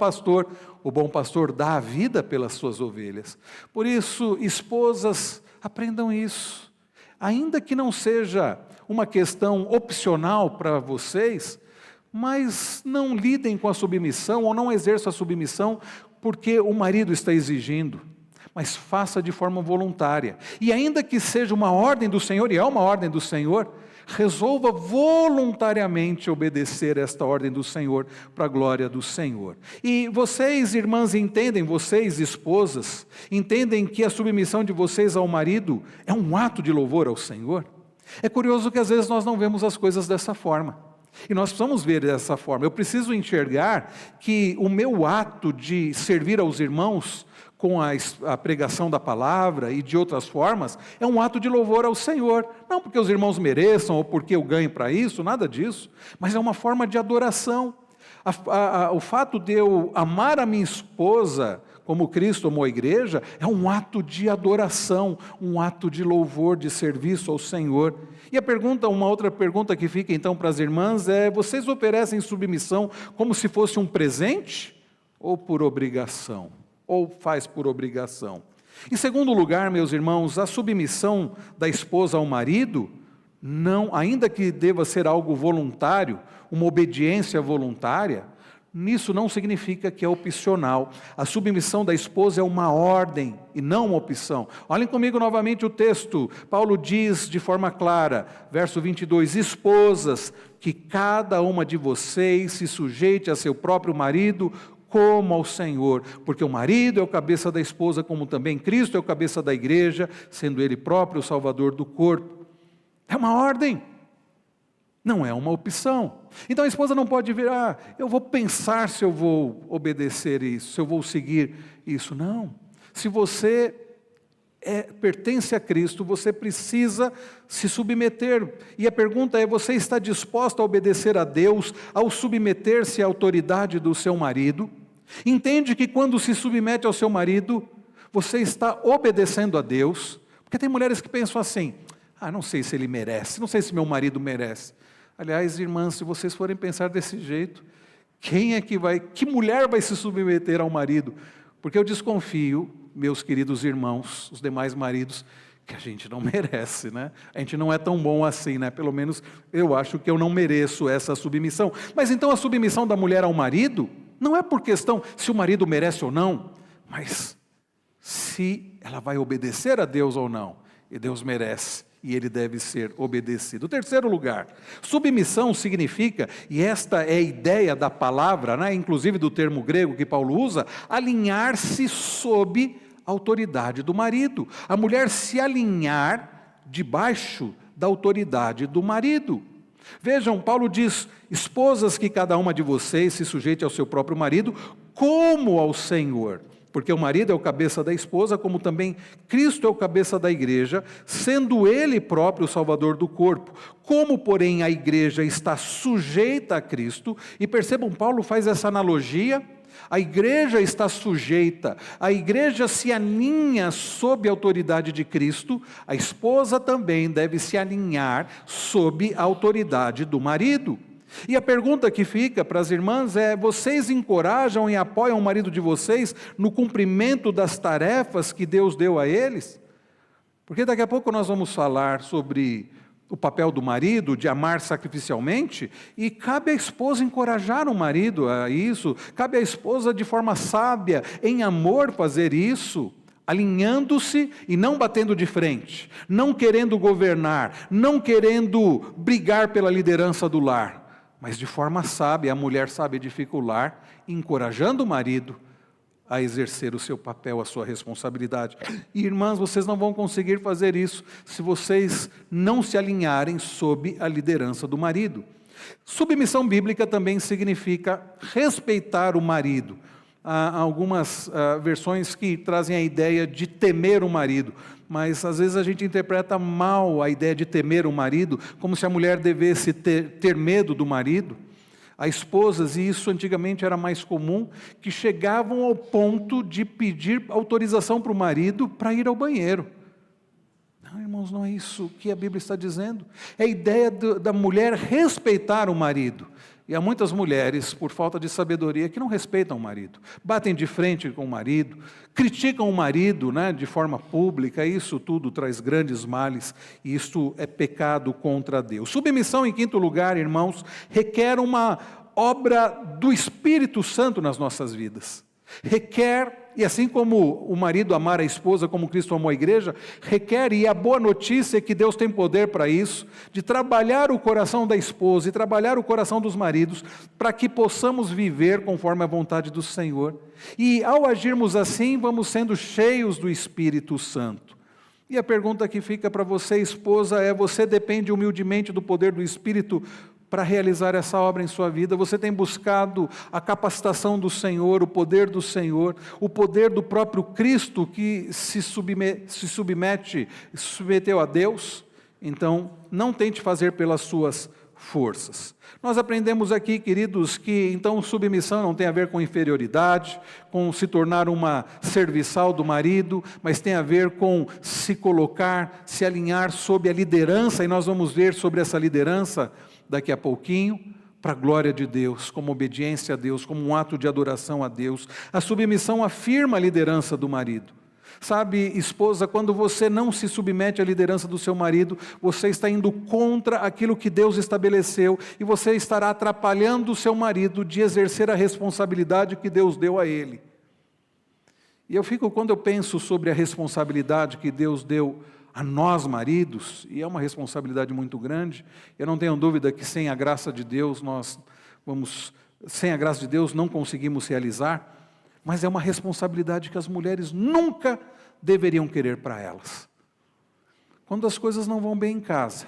pastor dá a vida pelas suas ovelhas. Por isso, esposas, aprendam isso, ainda que não seja uma questão opcional para vocês, mas não lidem com a submissão ou não exerçam a submissão porque o marido está exigindo, mas faça de forma voluntária. E ainda que seja uma ordem do Senhor, e é uma ordem do Senhor, resolva voluntariamente obedecer esta ordem do Senhor para a glória do Senhor. E vocês, irmãs, entendem, vocês, esposas, entendem que a submissão de vocês ao marido é um ato de louvor ao Senhor? É curioso que às vezes nós não vemos as coisas dessa forma. E nós precisamos ver dessa forma. Eu preciso enxergar que o meu ato de servir aos irmãos com a pregação da palavra e de outras formas é um ato de louvor ao Senhor. Não porque os irmãos mereçam ou porque eu ganho para isso, nada disso, mas é uma forma de adoração. O fato de eu amar a minha esposa como Cristo amou a igreja é um ato de adoração, um ato de louvor, de serviço ao Senhor. E uma outra pergunta que fica então para as irmãs é: vocês oferecem submissão como se fosse um presente ou por obrigação? Ou faz por obrigação? Em segundo lugar, meus irmãos, a submissão da esposa ao marido, não, ainda que deva ser algo voluntário, uma obediência voluntária, nisso não significa que é opcional. A submissão da esposa é uma ordem e não uma opção. Olhem comigo novamente o texto. Paulo diz de forma clara, verso 22, esposas, que cada uma de vocês se sujeite a seu próprio marido como ao Senhor, porque o marido é o cabeça da esposa, como também Cristo é o cabeça da igreja, sendo ele próprio o salvador do corpo. É uma ordem. Não é uma opção. Então a esposa não pode vir, eu vou pensar se eu vou obedecer isso, se eu vou seguir isso. Não. Se você pertence a Cristo, você precisa se submeter. E a pergunta é, você está disposto a obedecer a Deus, ao submeter-se à autoridade do seu marido? Entende que quando se submete ao seu marido, você está obedecendo a Deus? Porque tem mulheres que pensam assim, não sei se ele merece, não sei se meu marido merece. Aliás, irmãs, se vocês forem pensar desse jeito, que mulher vai se submeter ao marido? Porque eu desconfio, meus queridos irmãos, os demais maridos, que a gente não merece, né? A gente não é tão bom assim, né? Pelo menos eu acho que eu não mereço essa submissão. Mas então a submissão da mulher ao marido não é por questão se o marido merece ou não, mas se ela vai obedecer a Deus ou não. E Deus merece. E ele deve ser obedecido. Terceiro lugar, submissão significa, e esta é a ideia da palavra, né, inclusive do termo grego que Paulo usa, alinhar-se sob a autoridade do marido. A mulher se alinhar debaixo da autoridade do marido. Vejam, Paulo diz, esposas, que cada uma de vocês se sujeite ao seu próprio marido, como ao Senhor. Porque o marido é o cabeça da esposa, como também Cristo é o cabeça da igreja, sendo Ele próprio o Salvador do corpo. Como, porém, a igreja está sujeita a Cristo, e percebam, Paulo faz essa analogia, a igreja está sujeita, a igreja se alinha sob a autoridade de Cristo, a esposa também deve se alinhar sob a autoridade do marido. E a pergunta que fica para as irmãs é, vocês encorajam e apoiam o marido de vocês no cumprimento das tarefas que Deus deu a eles? Porque daqui a pouco nós vamos falar sobre o papel do marido, de amar sacrificialmente, e cabe à esposa encorajar o marido a isso, cabe à esposa de forma sábia, em amor fazer isso, alinhando-se e não batendo de frente, não querendo governar, não querendo brigar pela liderança do lar, mas de forma sábia, a mulher sabe edificar o lar, encorajando o marido a exercer o seu papel, a sua responsabilidade. E irmãs, vocês não vão conseguir fazer isso se vocês não se alinharem sob a liderança do marido. Submissão bíblica também significa respeitar o marido. Há algumas versões que trazem a ideia de temer o marido, mas às vezes a gente interpreta mal a ideia de temer o marido, como se a mulher devesse ter medo do marido. Há esposas, e isso antigamente era mais comum, que chegavam ao ponto de pedir autorização para o marido para ir ao banheiro. Não, irmãos, não é isso que a Bíblia está dizendo. É a ideia da mulher respeitar o marido. E há muitas mulheres, por falta de sabedoria, que não respeitam o marido, batem de frente com o marido, criticam o marido, né, de forma pública. Isso tudo traz grandes males, e isto é pecado contra Deus. Submissão, em quinto lugar, irmãos, requer uma obra do Espírito Santo nas nossas vidas. Requer, e assim como o marido amar a esposa como Cristo amou a igreja, requer, e a boa notícia é que Deus tem poder para isso, de trabalhar o coração da esposa e trabalhar o coração dos maridos, para que possamos viver conforme a vontade do Senhor. E ao agirmos assim, vamos sendo cheios do Espírito Santo. E a pergunta que fica para você, esposa, é: você depende humildemente do poder do Espírito para realizar essa obra em sua vida? Você tem buscado a capacitação do Senhor, o poder do Senhor, o poder do próprio Cristo que se submeteu a Deus? Então, não tente fazer pelas suas forças. Nós aprendemos aqui, queridos, que então submissão não tem a ver com inferioridade, com se tornar uma serviçal do marido, mas tem a ver com se colocar, se alinhar sob a liderança, e nós vamos ver sobre essa liderança daqui a pouquinho, para a glória de Deus, como obediência a Deus, como um ato de adoração a Deus. A submissão afirma a liderança do marido. Sabe, esposa, quando você não se submete à liderança do seu marido, você está indo contra aquilo que Deus estabeleceu, e você estará atrapalhando o seu marido de exercer a responsabilidade que Deus deu a ele. E quando eu penso sobre a responsabilidade que Deus deu a nós maridos, e é uma responsabilidade muito grande, eu não tenho dúvida que sem a graça de Deus sem a graça de Deus não conseguimos realizar, mas é uma responsabilidade que as mulheres nunca deveriam querer para elas. Quando as coisas não vão bem em casa,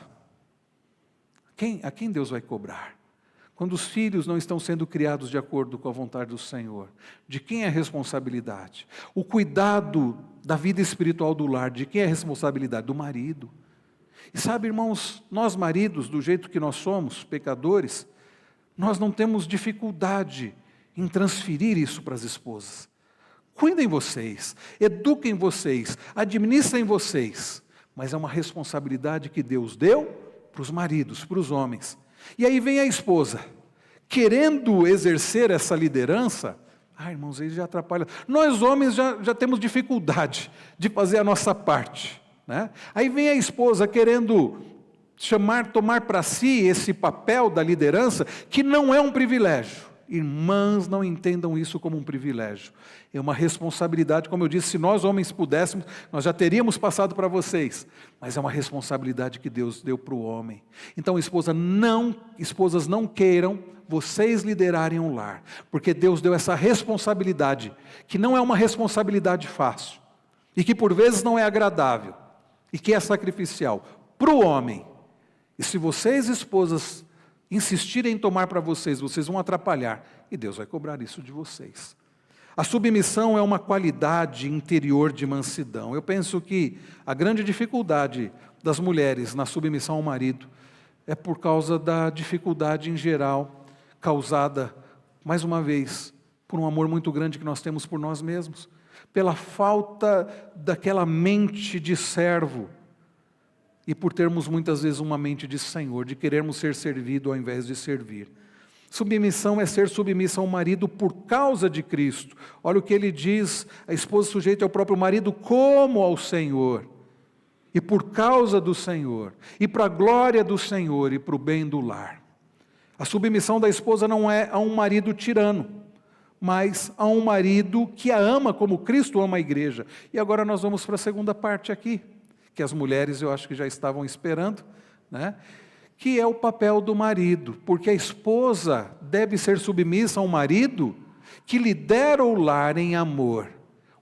A quem Deus vai cobrar? Quando os filhos não estão sendo criados de acordo com a vontade do Senhor, de quem é a responsabilidade? O cuidado da vida espiritual do lar, de quem é a responsabilidade? Do marido. E sabe, irmãos, nós maridos, do jeito que nós somos, pecadores, nós não temos dificuldade em transferir isso para as esposas. Cuidem vocês, eduquem vocês, administrem vocês, mas é uma responsabilidade que Deus deu para os maridos, para os homens. E aí vem a esposa, querendo exercer essa liderança. Irmãos, aí já atrapalha. Nós homens já temos dificuldade de fazer a nossa parte, né? Aí vem a esposa querendo tomar para si esse papel da liderança, que não é um privilégio. Irmãs, não entendam isso como um privilégio. É uma responsabilidade, como eu disse, se nós homens pudéssemos, nós já teríamos passado para vocês. Mas é uma responsabilidade que Deus deu para o homem. Então, esposas, não queiram vocês liderarem um lar, porque Deus deu essa responsabilidade, que não é uma responsabilidade fácil, e que por vezes não é agradável, e que é sacrificial, para o homem. E se vocês, esposas, insistirem em tomar para vocês vão atrapalhar, e Deus vai cobrar isso de vocês. A submissão é uma qualidade interior de mansidão. Eu penso que a grande dificuldade das mulheres na submissão ao marido é por causa da dificuldade em geral, causada, mais uma vez, por um amor muito grande que nós temos por nós mesmos, pela falta daquela mente de servo, e por termos muitas vezes uma mente de Senhor, de querermos ser servido ao invés de servir. Submissão é ser submissa ao marido por causa de Cristo. Olha o que ele diz: a esposa sujeita ao próprio marido como ao Senhor. E por causa do Senhor, e para a glória do Senhor, e para o bem do lar. A submissão da esposa não é a um marido tirano, mas a um marido que a ama como Cristo ama a igreja. E agora nós vamos para a segunda parte aqui, que as mulheres eu acho que já estavam esperando, né? Que é o papel do marido, porque a esposa deve ser submissa a um marido que lidera o lar em amor,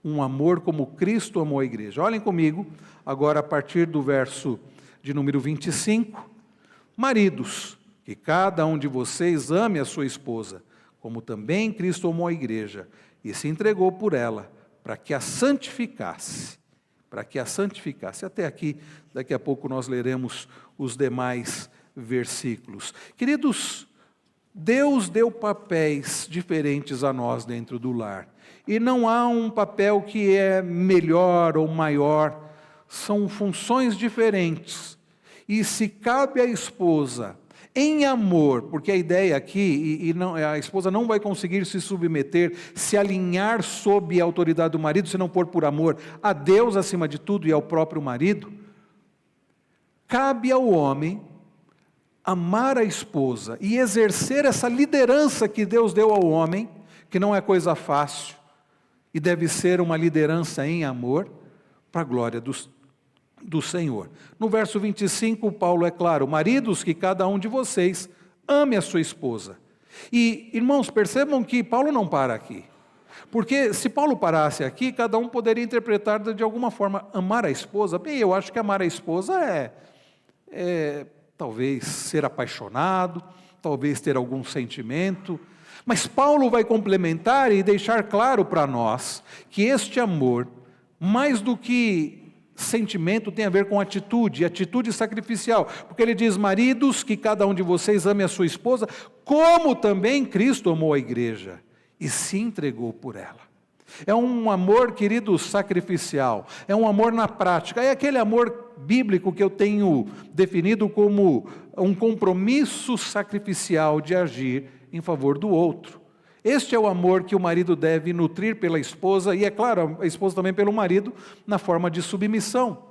um amor como Cristo amou a igreja. Olhem comigo, agora a partir do verso de número 25, maridos, que cada um de vocês ame a sua esposa, como também Cristo amou a igreja, e se entregou por ela, para que a santificasse. Até aqui, daqui a pouco nós leremos os demais versículos. Queridos, Deus deu papéis diferentes a nós dentro do lar. E não há um papel que é melhor ou maior, são funções diferentes. E se cabe à esposa, em amor, porque a ideia aqui, a esposa não vai conseguir se submeter, se alinhar sob a autoridade do marido, se não for por amor a Deus acima de tudo e ao próprio marido, cabe ao homem amar a esposa e exercer essa liderança que Deus deu ao homem, que não é coisa fácil, e deve ser uma liderança em amor, para a glória do Senhor. No verso 25, Paulo é claro: maridos, que cada um de vocês ame a sua esposa. E, irmãos, percebam que Paulo não para aqui, porque se Paulo parasse aqui, cada um poderia interpretar de alguma forma. Amar a esposa, bem, eu acho que amar a esposa é talvez ser apaixonado, talvez ter algum sentimento, mas Paulo vai complementar e deixar claro para nós que este amor, mais do que sentimento, tem a ver com atitude sacrificial, porque ele diz: maridos, que cada um de vocês ame a sua esposa, como também Cristo amou a igreja e se entregou por ela. É um amor, querido, sacrificial, é um amor na prática, é aquele amor bíblico que eu tenho definido como um compromisso sacrificial de agir em favor do outro. Este é o amor que o marido deve nutrir pela esposa, e é claro, a esposa também pelo marido, na forma de submissão.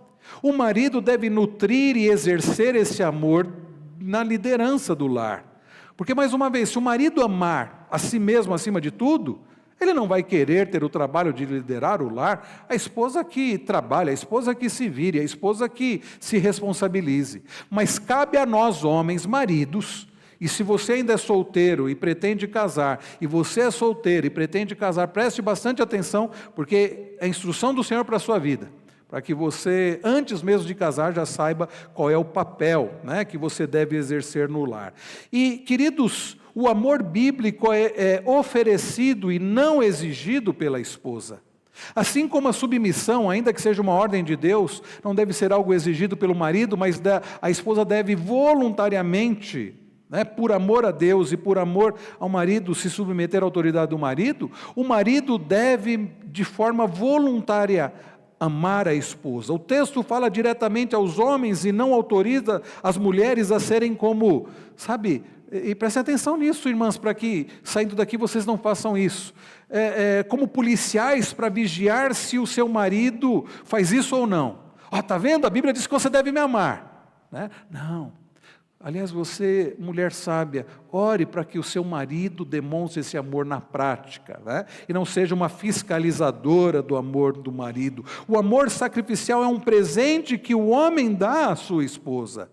O marido deve nutrir e exercer esse amor na liderança do lar. Porque, mais uma vez, se o marido amar a si mesmo acima de tudo, ele não vai querer ter o trabalho de liderar o lar. A esposa que trabalha, a esposa que se vire, a esposa que se responsabilize. Mas cabe a nós, homens, maridos, e se você ainda é solteiro e pretende casar, e você é solteiro e pretende casar, preste bastante atenção, porque é a instrução do Senhor para a sua vida. para que você, antes mesmo de casar, já saiba qual é o papel, né, que você deve exercer no lar. E, queridos, o amor bíblico é oferecido e não exigido pela esposa. Assim como a submissão, ainda que seja uma ordem de Deus, não deve ser algo exigido pelo marido, mas a esposa deve voluntariamente, né, por amor a Deus e por amor ao marido, se submeter à autoridade do marido, o marido deve, de forma voluntária, amar a esposa. O texto fala diretamente aos homens e não autoriza as mulheres a serem como, sabe, e prestem atenção nisso, irmãs, para que, saindo daqui, vocês não façam isso. Como policiais para vigiar se o seu marido faz isso ou não. Está vendo? A Bíblia diz que você deve me amar. Né? Não. Aliás, você, mulher sábia, ore para que o seu marido demonstre esse amor na prática, né? E não seja uma fiscalizadora do amor do marido. O amor sacrificial é um presente que o homem dá à sua esposa.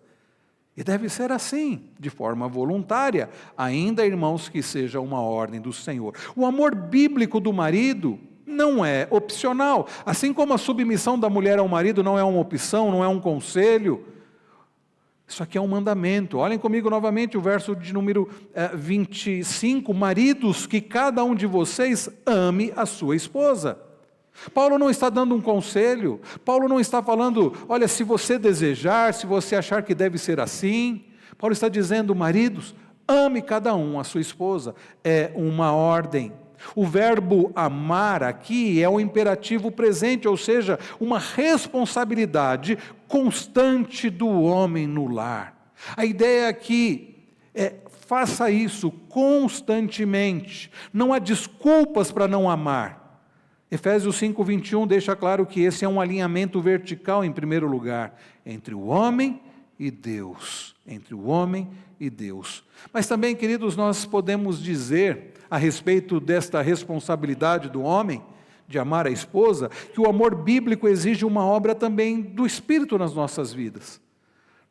E deve ser assim, de forma voluntária, ainda, irmãos, que seja uma ordem do Senhor. O amor bíblico do marido não é opcional, assim como a submissão da mulher ao marido não é uma opção, não é um conselho. Isso aqui é um mandamento. Olhem comigo novamente o verso de número 25. Maridos, que cada um de vocês ame a sua esposa. Paulo não está dando um conselho, Paulo não está falando, olha, se você desejar, se você achar que deve ser assim. Paulo está dizendo, maridos, ame cada um a sua esposa, é uma ordem. O verbo amar aqui é o imperativo presente, ou seja, uma responsabilidade constante do homem no lar. A ideia aqui é, faça isso constantemente, não há desculpas para não amar. Efésios 5:21 deixa claro que esse é um alinhamento vertical, em primeiro lugar, entre o homem e Deus. Entre o homem e Deus. Mas também, queridos, nós podemos dizer, a respeito desta responsabilidade do homem, de amar a esposa, que o amor bíblico exige uma obra também do Espírito nas nossas vidas.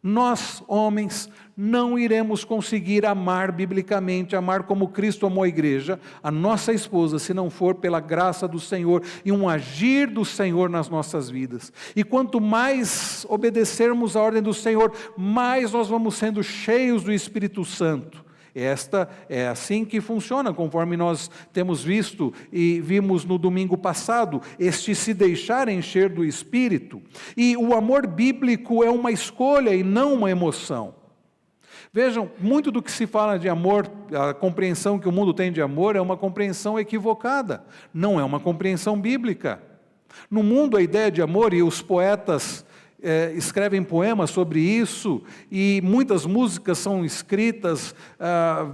Nós, homens, não iremos conseguir amar biblicamente, amar como Cristo amou a igreja, a nossa esposa, se não for pela graça do Senhor e um agir do Senhor nas nossas vidas. E quanto mais obedecermos a ordem do Senhor, mais nós vamos sendo cheios do Espírito Santo. Esta é assim que funciona, conforme nós temos visto e vimos no domingo passado, este se deixar encher do Espírito. E o amor bíblico é uma escolha e não uma emoção. Vejam, muito do que se fala de amor, a compreensão que o mundo tem de amor é uma compreensão equivocada, não é uma compreensão bíblica. No mundo a ideia de amor, e os poetas escrevem poemas sobre isso, e muitas músicas são escritas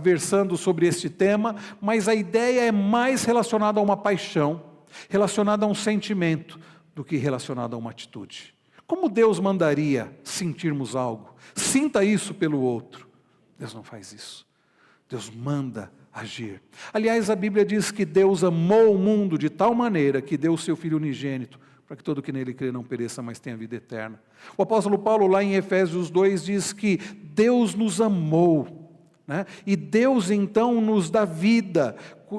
versando sobre este tema, mas a ideia é mais relacionada a uma paixão, relacionada a um sentimento, do que relacionada a uma atitude. Como Deus mandaria sentirmos algo? Sinta isso pelo outro. Deus não faz isso. Deus manda agir. Aliás, a Bíblia diz que Deus amou o mundo de tal maneira que deu o seu Filho unigênito, para que todo que nele crê não pereça, mas tenha vida eterna. O apóstolo Paulo, lá em Efésios 2, diz que Deus nos amou, né? E Deus então nos dá vida.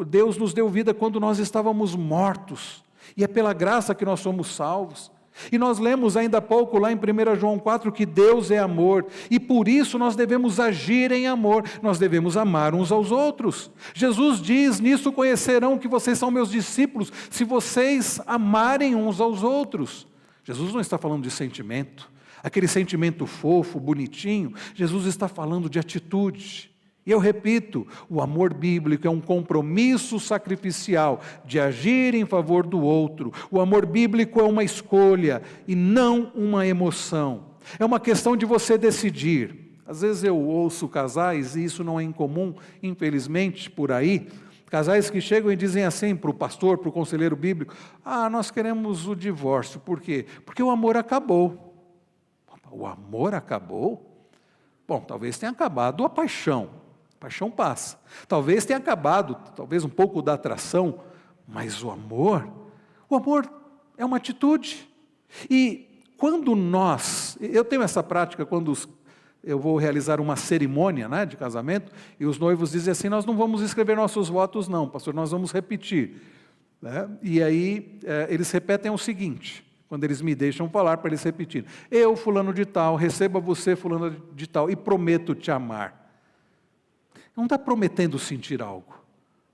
Deus nos deu vida quando nós estávamos mortos, e é pela graça que nós somos salvos. E nós lemos ainda há pouco lá em 1 João 4 que Deus é amor, e por isso nós devemos agir em amor, nós devemos amar uns aos outros. Jesus diz, nisso conhecerão que vocês são meus discípulos, se vocês amarem uns aos outros. Jesus não está falando de sentimento, aquele sentimento fofo, bonitinho. Jesus está falando de atitude. E eu repito, o amor bíblico é um compromisso sacrificial de agir em favor do outro. O amor bíblico é uma escolha e não uma emoção. É uma questão de você decidir. Às vezes eu ouço casais, e isso não é incomum, infelizmente, por aí, casais que chegam e dizem assim para o pastor, para o conselheiro bíblico, nós queremos o divórcio. Por quê? Porque o amor acabou. O amor acabou? Bom, talvez tenha acabado a paixão. A paixão passa. Talvez tenha acabado, talvez um pouco da atração, mas o amor é uma atitude. E quando eu tenho essa prática quando eu vou realizar uma cerimônia, né, de casamento, e os noivos dizem assim, nós não vamos escrever nossos votos não, pastor, nós vamos repetir. Né? E aí eles repetem o seguinte, quando eles me deixam falar, para eles repetirem. Eu, fulano de tal, receba você, fulano de tal, e prometo te amar. Não está prometendo sentir algo,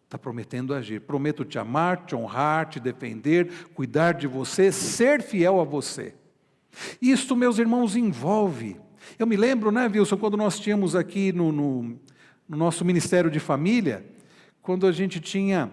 está prometendo agir. Prometo te amar, te honrar, te defender, cuidar de você, ser fiel a você. Isso, meus irmãos, envolve. Eu me lembro, né, Wilson, quando nós tínhamos aqui no nosso Ministério de Família, quando a gente tinha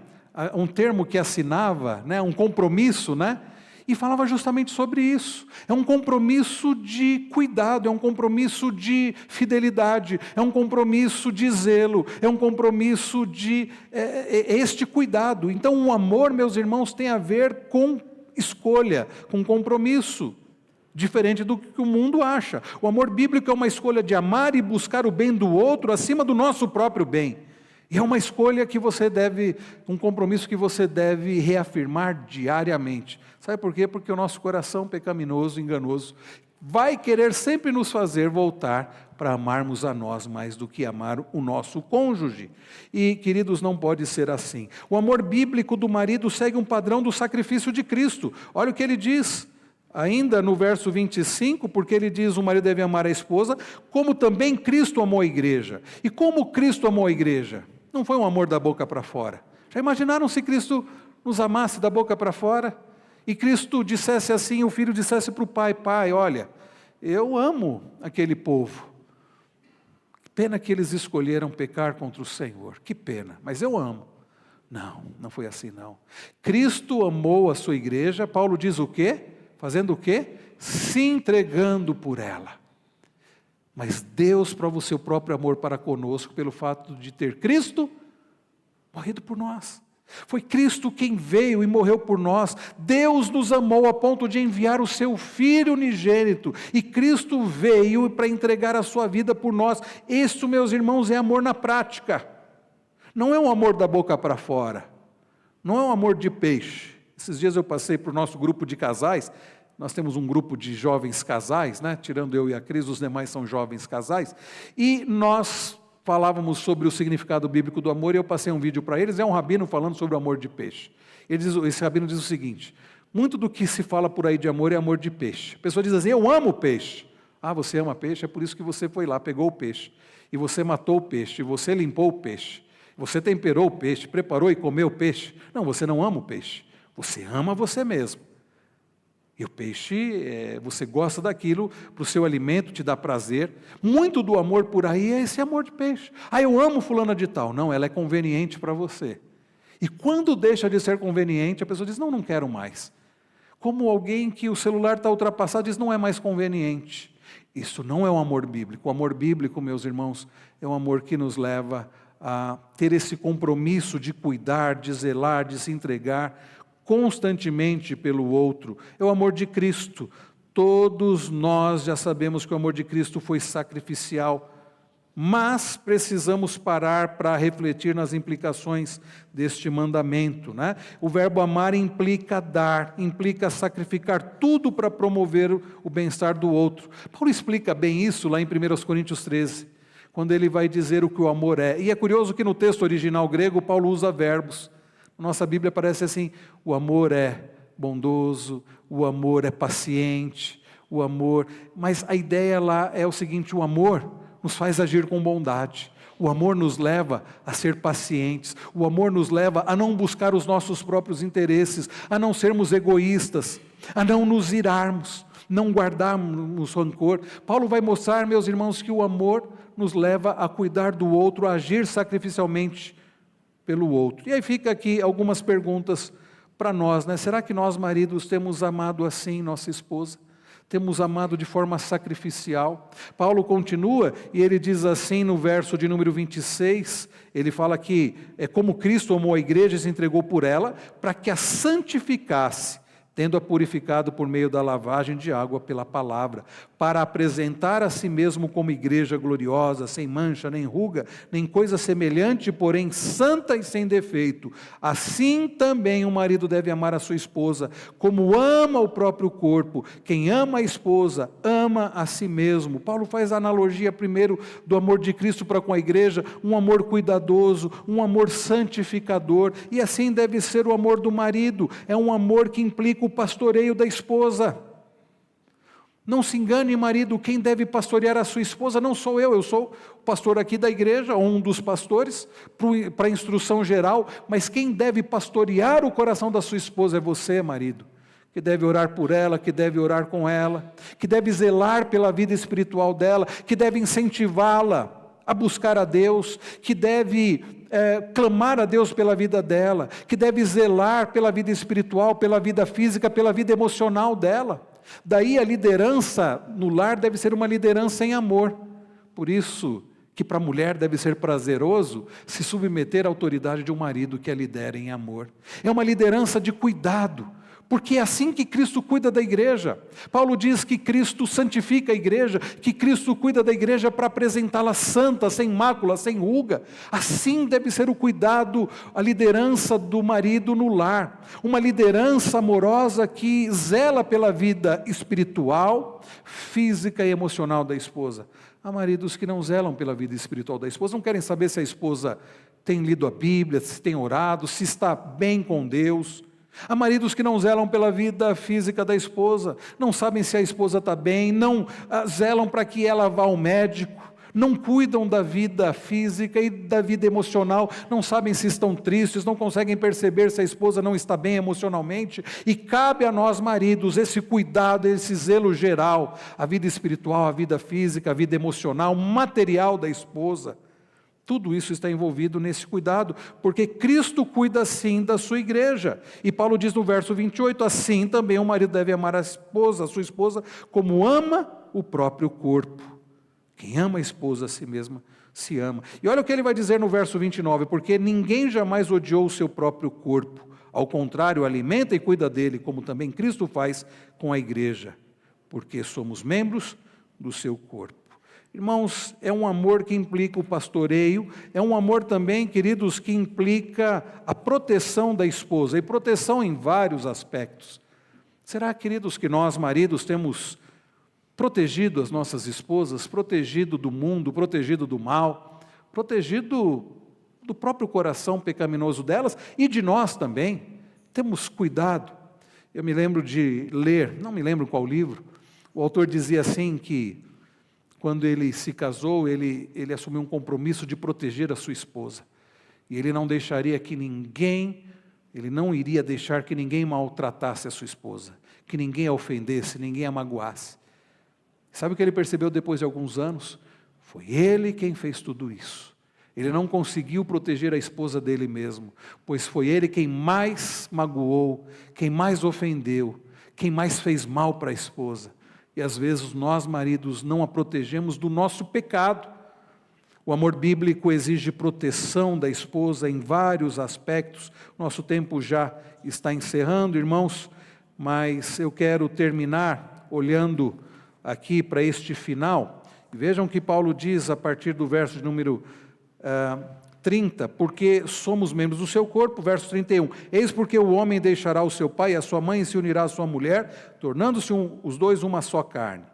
um termo que assinava, né, um compromisso, né? E falava justamente sobre isso. É um compromisso de cuidado, é um compromisso de fidelidade, é um compromisso de zelo, é um compromisso de este cuidado. Então, o amor, meus irmãos, tem a ver com escolha, com compromisso, diferente do que o mundo acha. O amor bíblico é uma escolha de amar e buscar o bem do outro acima do nosso próprio bem. E é uma escolha que você deve, um compromisso que você deve reafirmar diariamente. Sabe por quê? Porque o nosso coração pecaminoso, enganoso, vai querer sempre nos fazer voltar para amarmos a nós mais do que amar o nosso cônjuge. E, queridos, não pode ser assim. O amor bíblico do marido segue um padrão do sacrifício de Cristo. Olha o que ele diz, ainda no verso 25, porque ele diz: o marido deve amar a esposa, como também Cristo amou a igreja. E como Cristo amou a igreja? Não foi um amor da boca para fora. Já imaginaram se Cristo nos amasse da boca para fora? E Cristo dissesse assim, o filho dissesse para o pai: pai, olha, eu amo aquele povo. Que pena que eles escolheram pecar contra o Senhor. Que pena, mas eu amo. Não, não foi assim não. Cristo amou a sua igreja, Paulo diz o quê? Fazendo o quê? Se entregando por ela. Mas Deus prova o seu próprio amor para conosco pelo fato de ter Cristo morrido por nós. Foi Cristo quem veio e morreu por nós. Deus nos amou a ponto de enviar o seu Filho unigênito. E Cristo veio para entregar a sua vida por nós. Isso, meus irmãos, é amor na prática. Não é um amor da boca para fora. Não é um amor de peixe. Esses dias eu passei para o nosso grupo de casais. Nós temos um grupo de jovens casais, né? Tirando eu e a Cris, os demais são jovens casais. E nós falávamos sobre o significado bíblico do amor, e eu passei um vídeo para eles, é um rabino falando sobre o amor de peixe. Esse rabino diz o seguinte: muito do que se fala por aí de amor é amor de peixe. A pessoa diz assim: eu amo peixe. Ah, você ama peixe? É por isso que você foi lá, pegou o peixe, e você matou o peixe, e você limpou o peixe, você temperou o peixe, preparou e comeu o peixe. Não, você não ama o peixe, você ama você mesmo. E o peixe, você gosta daquilo, para o seu alimento, te dá prazer. Muito do amor por aí é esse amor de peixe. Ah, eu amo fulana de tal. Não, ela é conveniente para você. E quando deixa de ser conveniente, a pessoa diz: não, não quero mais. Como alguém que o celular está ultrapassado, diz: não é mais conveniente. Isso não é um amor bíblico. O amor bíblico, meus irmãos, é um amor que nos leva a ter esse compromisso de cuidar, de zelar, de se entregar constantemente pelo outro. É o amor de Cristo. Todos nós já sabemos que o amor de Cristo foi sacrificial, mas precisamos parar para refletir nas implicações deste mandamento, né? O verbo amar implica dar, implica sacrificar tudo para promover o bem-estar do outro. Paulo explica bem isso lá em 1 Coríntios 13, quando ele vai dizer o que o amor é. E é curioso que no texto original grego, Paulo usa verbos. Nossa Bíblia parece assim: o amor é bondoso, o amor é paciente, o amor... Mas a ideia lá é o seguinte: o amor nos faz agir com bondade, o amor nos leva a ser pacientes, o amor nos leva a não buscar os nossos próprios interesses, a não sermos egoístas, a não nos irarmos, não guardarmos rancor. Paulo vai mostrar, meus irmãos, que o amor nos leva a cuidar do outro, a agir sacrificialmente pelo outro. E aí fica aqui algumas perguntas para nós, né? Será que nós, maridos, temos amado assim nossa esposa? Temos amado de forma sacrificial? Paulo continua e ele diz assim no verso de número 26, ele fala que é como Cristo amou a igreja e se entregou por ela, para que a santificasse, tendo-a purificado por meio da lavagem de água pela palavra, para apresentar a si mesmo como igreja gloriosa, sem mancha, nem ruga, nem coisa semelhante, porém santa e sem defeito. Assim também o marido deve amar a sua esposa, como ama o próprio corpo. Quem ama a esposa, ama a si mesmo. Paulo faz a analogia primeiro do amor de Cristo para com a igreja, um amor cuidadoso, um amor santificador, e assim deve ser o amor do marido. É um amor que implica implica o pastoreio da esposa. Não se engane, marido, quem deve pastorear a sua esposa não sou eu sou o pastor aqui da igreja, ou um dos pastores, para a instrução geral, mas quem deve pastorear o coração da sua esposa é você, marido, que deve orar por ela, que deve orar com ela, que deve zelar pela vida espiritual dela, que deve incentivá-la a buscar a Deus, que deve clamar a Deus pela vida dela, que deve zelar pela vida espiritual, pela vida física, pela vida emocional dela. Daí a liderança no lar deve ser uma liderança em amor. Por isso que para a mulher deve ser prazeroso se submeter à autoridade de um marido que a lidera em amor. É uma liderança de cuidado, porque é assim que Cristo cuida da igreja. Paulo diz que Cristo santifica a igreja, que Cristo cuida da igreja para apresentá-la santa, sem mácula, sem ruga. Assim deve ser o cuidado, a liderança do marido no lar. Uma liderança amorosa que zela pela vida espiritual, física e emocional da esposa. Há maridos que não zelam pela vida espiritual da esposa, não querem saber se a esposa tem lido a Bíblia, se tem orado, se está bem com Deus. Há maridos que não zelam pela vida física da esposa, não sabem se a esposa está bem, não zelam para que ela vá ao médico, não cuidam da vida física e da vida emocional, não sabem se estão tristes, não conseguem perceber se a esposa não está bem emocionalmente, e cabe a nós maridos esse cuidado, esse zelo geral, a vida espiritual, a vida física, a vida emocional, material da esposa. Tudo isso está envolvido nesse cuidado, porque Cristo cuida assim da sua igreja. E Paulo diz no verso 28, assim também o marido deve amar a sua esposa, como ama o próprio corpo. Quem ama a esposa a si mesma, se ama. E olha o que ele vai dizer no verso 29, porque ninguém jamais odiou o seu próprio corpo. Ao contrário, alimenta e cuida dele, como também Cristo faz com a igreja, porque somos membros do seu corpo. Irmãos, é um amor que implica o pastoreio, é um amor também, queridos, que implica a proteção da esposa, e proteção em vários aspectos. Será, queridos, que nós, maridos, temos protegido as nossas esposas, protegido do mundo, protegido do mal, protegido do próprio coração pecaminoso delas e de nós também? Temos cuidado. Eu me lembro de ler, não me lembro qual livro, o autor dizia assim que quando ele se casou, ele assumiu um compromisso de proteger a sua esposa. E ele não deixaria que ninguém, ele não iria deixar que ninguém maltratasse a sua esposa, que ninguém a ofendesse, ninguém a magoasse. Sabe o que ele percebeu depois de alguns anos? Foi ele quem fez tudo isso. Ele não conseguiu proteger a esposa dele mesmo, pois foi ele quem mais magoou, quem mais ofendeu, quem mais fez mal para a esposa. E às vezes nós, maridos, não a protegemos do nosso pecado. O amor bíblico exige proteção da esposa em vários aspectos. Nosso tempo já está encerrando, irmãos, mas eu quero terminar olhando aqui para este final. Vejam que Paulo diz a partir do verso de número 30, porque somos membros do seu corpo, verso 31, eis porque o homem deixará o seu pai e a sua mãe e se unirá à sua mulher, tornando-se os dois uma só carne.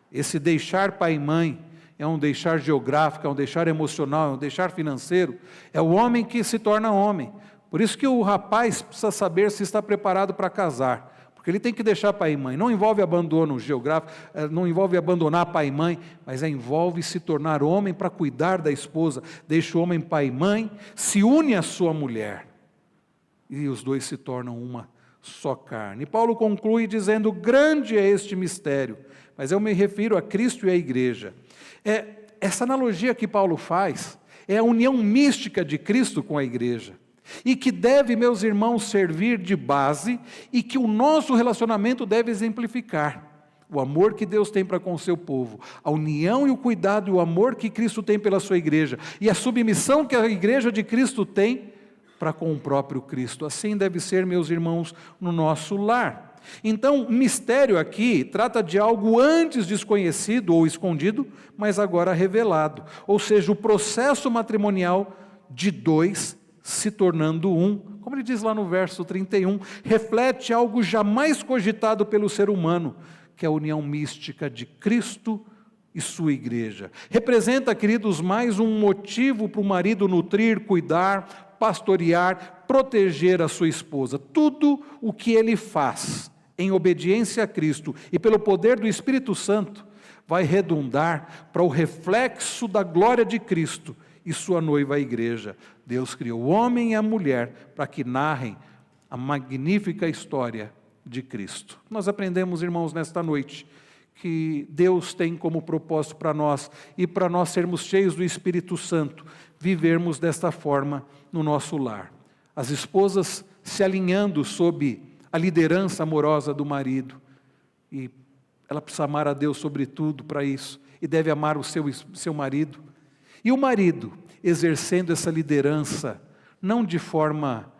Esse deixar pai e mãe é um deixar geográfico, é um deixar emocional, é um deixar financeiro, é o homem que se torna homem. Por isso que o rapaz precisa saber se está preparado para casar, porque ele tem que deixar pai e mãe. Não envolve abandono geográfico, não envolve abandonar pai e mãe, mas envolve se tornar homem para cuidar da esposa. Deixa o homem pai e mãe, se une à sua mulher, e os dois se tornam uma só carne. E Paulo conclui dizendo, grande é este mistério, mas eu me refiro a Cristo e à igreja. Essa analogia que Paulo faz é a união mística de Cristo com a igreja, e que deve, meus irmãos, servir de base, e que o nosso relacionamento deve exemplificar o amor que Deus tem para com o seu povo, a união e o cuidado e o amor que Cristo tem pela sua igreja, e a submissão que a igreja de Cristo tem para com o próprio Cristo. Assim deve ser, meus irmãos, no nosso lar. Então, mistério aqui trata de algo antes desconhecido ou escondido, mas agora revelado, ou seja, o processo matrimonial de dois se tornando um, como ele diz lá no verso 31, reflete algo jamais cogitado pelo ser humano, que é a união mística de Cristo e sua igreja. Representa, queridos, mais um motivo para o marido nutrir, cuidar, pastorear, proteger a sua esposa. Tudo o que ele faz em obediência a Cristo e pelo poder do Espírito Santo vai redundar para o reflexo da glória de Cristo e sua noiva, a igreja. Deus criou o homem e a mulher para que narrem a magnífica história de Cristo. Nós aprendemos, irmãos, nesta noite, que Deus tem como propósito para nós, e para nós sermos cheios do Espírito Santo, vivermos desta forma no nosso lar. As esposas se alinhando sob a liderança amorosa do marido, e ela precisa amar a Deus sobre tudo para isso, e deve amar o seu marido. E o marido exercendo essa liderança, não de forma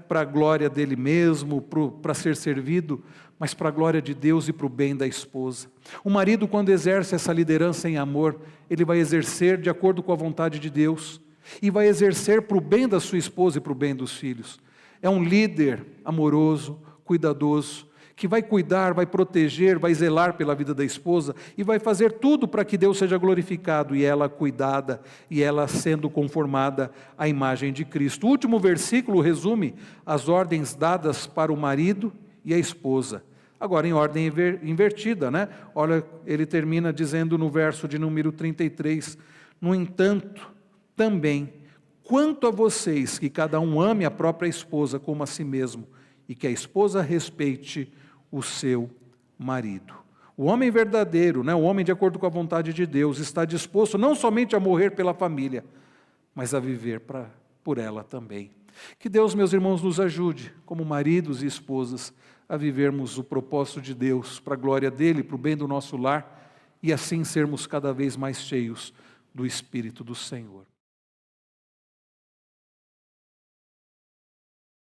para a glória dele mesmo, para ser servido, mas para a glória de Deus e para o bem da esposa. O marido, quando exerce essa liderança em amor, ele vai exercer de acordo com a vontade de Deus, e vai exercer para o bem da sua esposa e para o bem dos filhos. É um líder amoroso, cuidadoso, que vai cuidar, vai proteger, vai zelar pela vida da esposa e vai fazer tudo para que Deus seja glorificado e ela cuidada e ela sendo conformada à imagem de Cristo. O último versículo resume as ordens dadas para o marido e a esposa. Agora em ordem invertida, Olha, ele termina dizendo no verso de número 33, no entanto, também, quanto a vocês, que cada um ame a própria esposa como a si mesmo, e que a esposa respeite o seu marido. O homem verdadeiro, o homem de acordo com a vontade de Deus, está disposto não somente a morrer pela família, mas a viver por ela também. Que Deus, meus irmãos, nos ajude, como maridos e esposas, a vivermos o propósito de Deus, para a glória dele, para o bem do nosso lar, e assim sermos cada vez mais cheios do Espírito do Senhor.